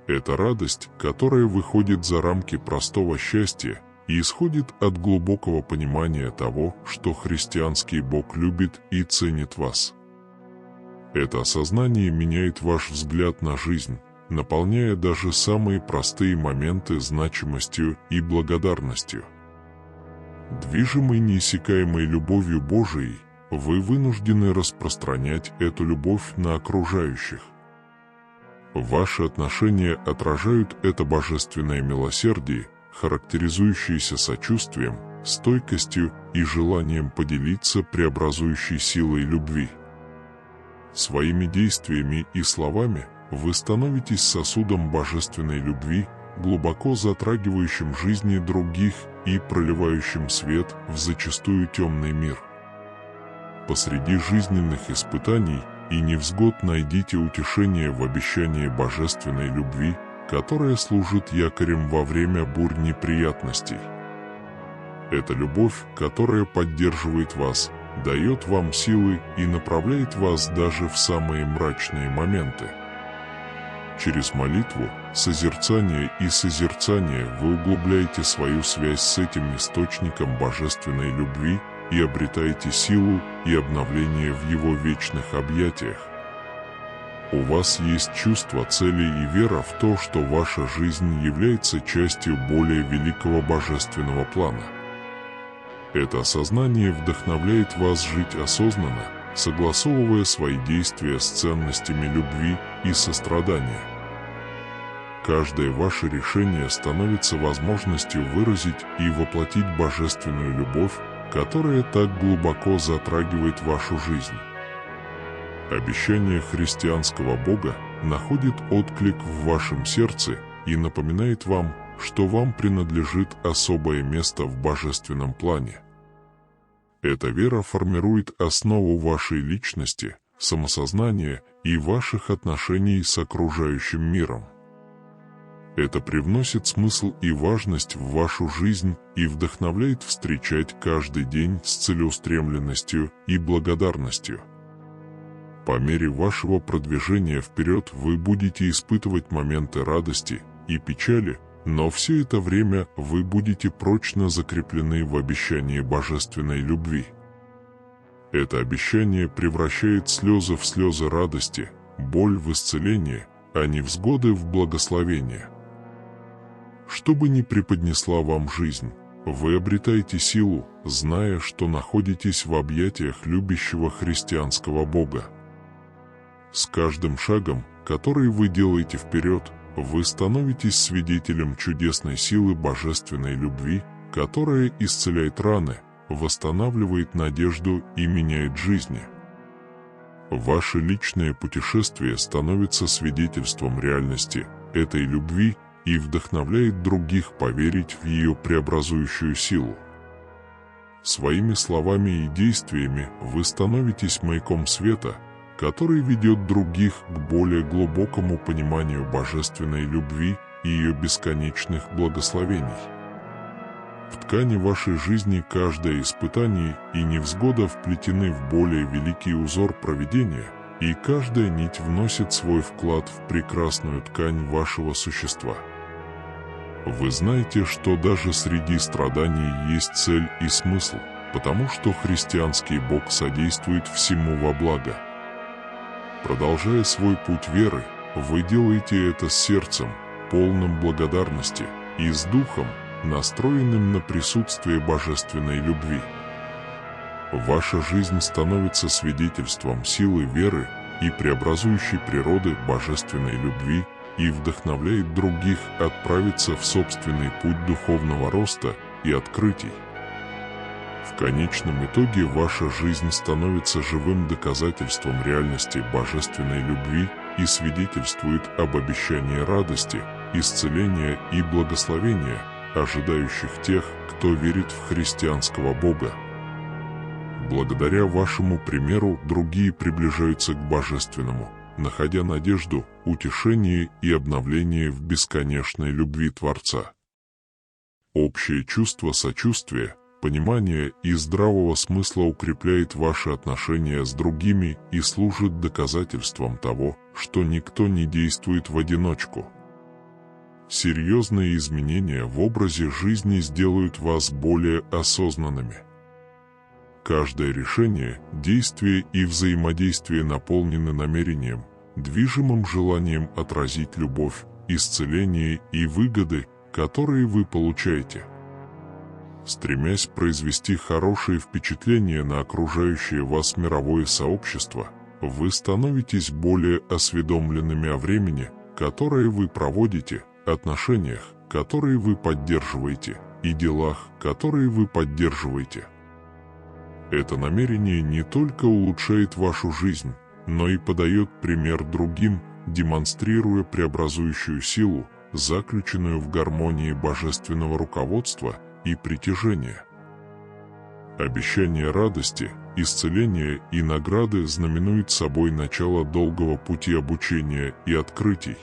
Это радость, которая выходит за рамки простого счастья и исходит от глубокого понимания того, что христианский Бог любит и ценит вас. Это осознание меняет ваш взгляд на жизнь, наполняя даже самые простые моменты значимостью и благодарностью. Движимый неиссякаемой любовью Божией, вы вынуждены распространять эту любовь на окружающих. Ваши отношения отражают это божественное милосердие, характеризующееся сочувствием, стойкостью и желанием поделиться преобразующей силой любви. Своими действиями и словами вы становитесь сосудом божественной любви, глубоко затрагивающим жизни других и проливающим свет в зачастую темный мир. Посреди жизненных испытаний и невзгод найдите утешение в обещании божественной любви, которая служит якорем во время бурь неприятностей. Это любовь, которая поддерживает вас, дает вам силы и направляет вас даже в самые мрачные моменты. Через молитву, созерцание и созерцание вы углубляете свою связь с этим источником божественной любви и обретаете силу и обновление в его вечных объятиях. У вас есть чувство цели и вера в то, что ваша жизнь является частью более великого божественного плана. Это осознание вдохновляет вас жить осознанно, согласовывая свои действия с ценностями любви и сострадания. Каждое ваше решение становится возможностью выразить и воплотить божественную любовь, которая так глубоко затрагивает вашу жизнь. Обещание христианского Бога находит отклик в вашем сердце и напоминает вам, что вам принадлежит особое место в божественном плане. Эта вера формирует основу вашей личности, самосознания и ваших отношений с окружающим миром. Это привносит смысл и важность в вашу жизнь и вдохновляет встречать каждый день с целеустремленностью и благодарностью. По мере вашего продвижения вперед вы будете испытывать моменты радости и печали, но все это время вы будете прочно закреплены в обещании божественной любви. Это обещание превращает слезы в слезы радости, боль в исцеление, а невзгоды в благословение. Что бы ни преподнесла вам жизнь, вы обретаете силу, зная, что находитесь в объятиях любящего христианского Бога. С каждым шагом, который вы делаете вперед, вы становитесь свидетелем чудесной силы божественной любви, которая исцеляет раны, восстанавливает надежду и меняет жизни. Ваше личное путешествие становится свидетельством реальности этой любви, и вдохновляет других поверить в ее преобразующую силу. Своими словами и действиями вы становитесь маяком света, который ведет других к более глубокому пониманию божественной любви и ее бесконечных благословений. В ткани вашей жизни каждое испытание и невзгода вплетены в более великий узор провидения, и каждая нить вносит свой вклад в прекрасную ткань вашего существа. Вы знаете, что даже среди страданий есть цель и смысл, потому что христианский Бог содействует всему во благо. Продолжая свой путь веры, вы делаете это с сердцем, полным благодарности, и с духом, настроенным на присутствие божественной любви. Ваша жизнь становится свидетельством силы веры и преобразующей природы божественной любви и вдохновляет других отправиться в собственный путь духовного роста и открытий. В конечном итоге ваша жизнь становится живым доказательством реальности божественной любви и свидетельствует об обещании радости, исцеления и благословения, ожидающих тех, кто верит в христианского Бога. Благодаря вашему примеру другие приближаются к божественному, находя надежду, утешение и обновление в бесконечной любви Творца. Общее чувство сочувствия, понимания и здравого смысла укрепляет ваши отношения с другими и служит доказательством того, что никто не действует в одиночку. Серьезные изменения в образе жизни сделают вас более осознанными. Каждое решение, действие и взаимодействие наполнены намерением, движимым желанием отразить любовь, исцеление и выгоды, которые вы получаете. Стремясь произвести хорошее впечатление на окружающее вас мировое сообщество, вы становитесь более осведомленными о времени, которое вы проводите, отношениях, которые вы поддерживаете, и делах, которые вы поддерживаете. Это намерение не только улучшает вашу жизнь, но и подает пример другим, демонстрируя преобразующую силу, заключенную в гармонии божественного руководства и притяжения. Обещание радости, исцеления и награды знаменует собой начало долгого пути обучения и открытий.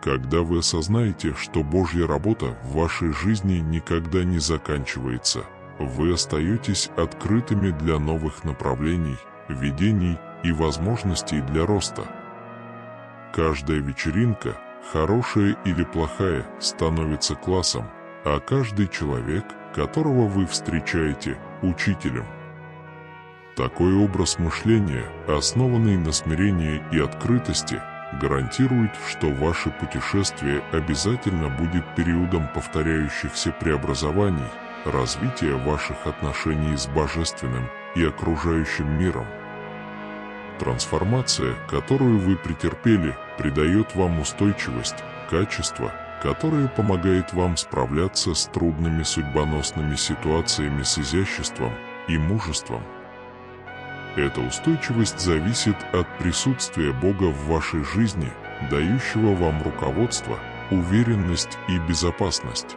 Когда вы осознаете, что Божья работа в вашей жизни никогда не заканчивается, вы остаетесь открытыми для новых направлений, видений и возможностей для роста. Каждая вечеринка, хорошая или плохая, становится классом, а каждый человек, которого вы встречаете, учителем. Такой образ мышления, основанный на смирении и открытости, гарантирует, что ваше путешествие обязательно будет периодом повторяющихся преобразований, развития ваших отношений с Божественным и окружающим миром. Трансформация, которую вы претерпели, придает вам устойчивость, качество, которое помогает вам справляться с трудными судьбоносными ситуациями с изяществом и мужеством. Эта устойчивость зависит от присутствия Бога в вашей жизни, дающего вам руководство, уверенность и безопасность.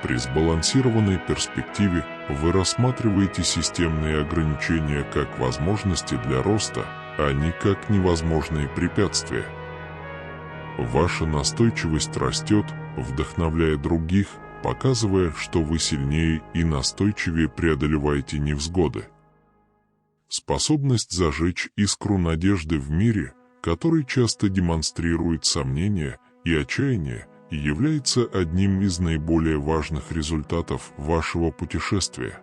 При сбалансированной перспективе вы рассматриваете системные ограничения как возможности для роста, а не как невозможные препятствия. Ваша настойчивость растет, вдохновляя других, показывая, что вы сильнее и настойчивее преодолеваете невзгоды. Способность зажечь искру надежды в мире, который часто демонстрирует сомнения и отчаяние, является одним из наиболее важных результатов вашего путешествия.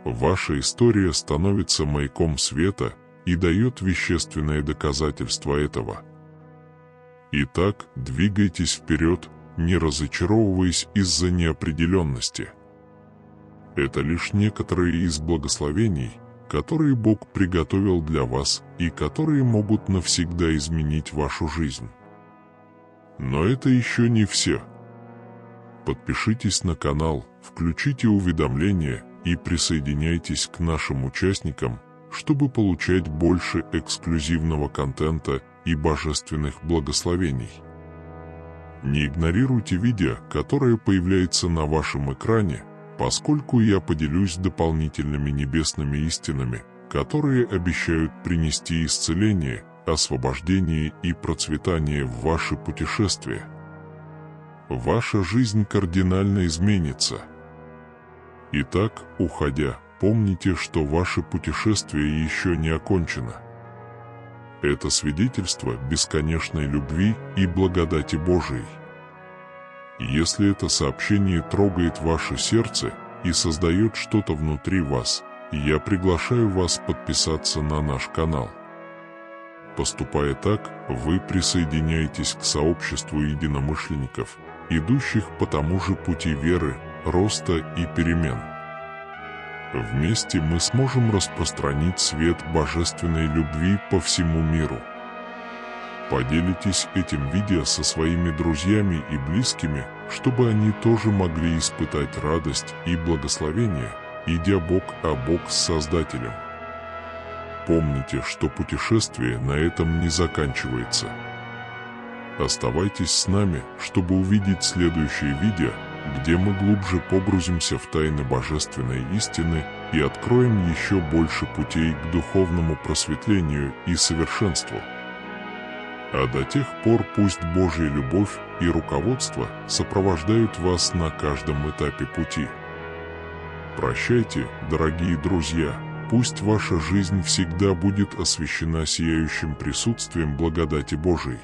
Ваша история становится маяком света и дает вещественное доказательство этого. Итак, двигайтесь вперед, не разочаровываясь из-за неопределенности. Это лишь некоторые из благословений, которые Бог приготовил для вас и которые могут навсегда изменить вашу жизнь. Но это еще не все. Подпишитесь на канал, включите уведомления и присоединяйтесь к нашим участникам, чтобы получать больше эксклюзивного контента и божественных благословений. Не игнорируйте видео, которое появляется на вашем экране, поскольку я поделюсь дополнительными небесными истинами, которые обещают принести исцеление, освобождение и процветание в ваше путешествие. Ваша жизнь кардинально изменится. Итак, уходя, помните, что ваше путешествие еще не окончено. Это свидетельство бесконечной любви и благодати Божией. Если это сообщение трогает ваше сердце и создает что-то внутри вас, я приглашаю вас подписаться на наш канал. Поступая так, вы присоединяетесь к сообществу единомышленников, идущих по тому же пути веры, роста и перемен. Вместе мы сможем распространить свет божественной любви по всему миру. Поделитесь этим видео со своими друзьями и близкими, чтобы они тоже могли испытать радость и благословение, идя бок о бок с Создателем. Помните, что путешествие на этом не заканчивается. Оставайтесь с нами, чтобы увидеть следующее видео, где мы глубже погрузимся в тайны божественной истины и откроем еще больше путей к духовному просветлению и совершенству. А до тех пор пусть Божья любовь и руководство сопровождают вас на каждом этапе пути. Прощайте, дорогие друзья, пусть ваша жизнь всегда будет освящена сияющим присутствием благодати Божией.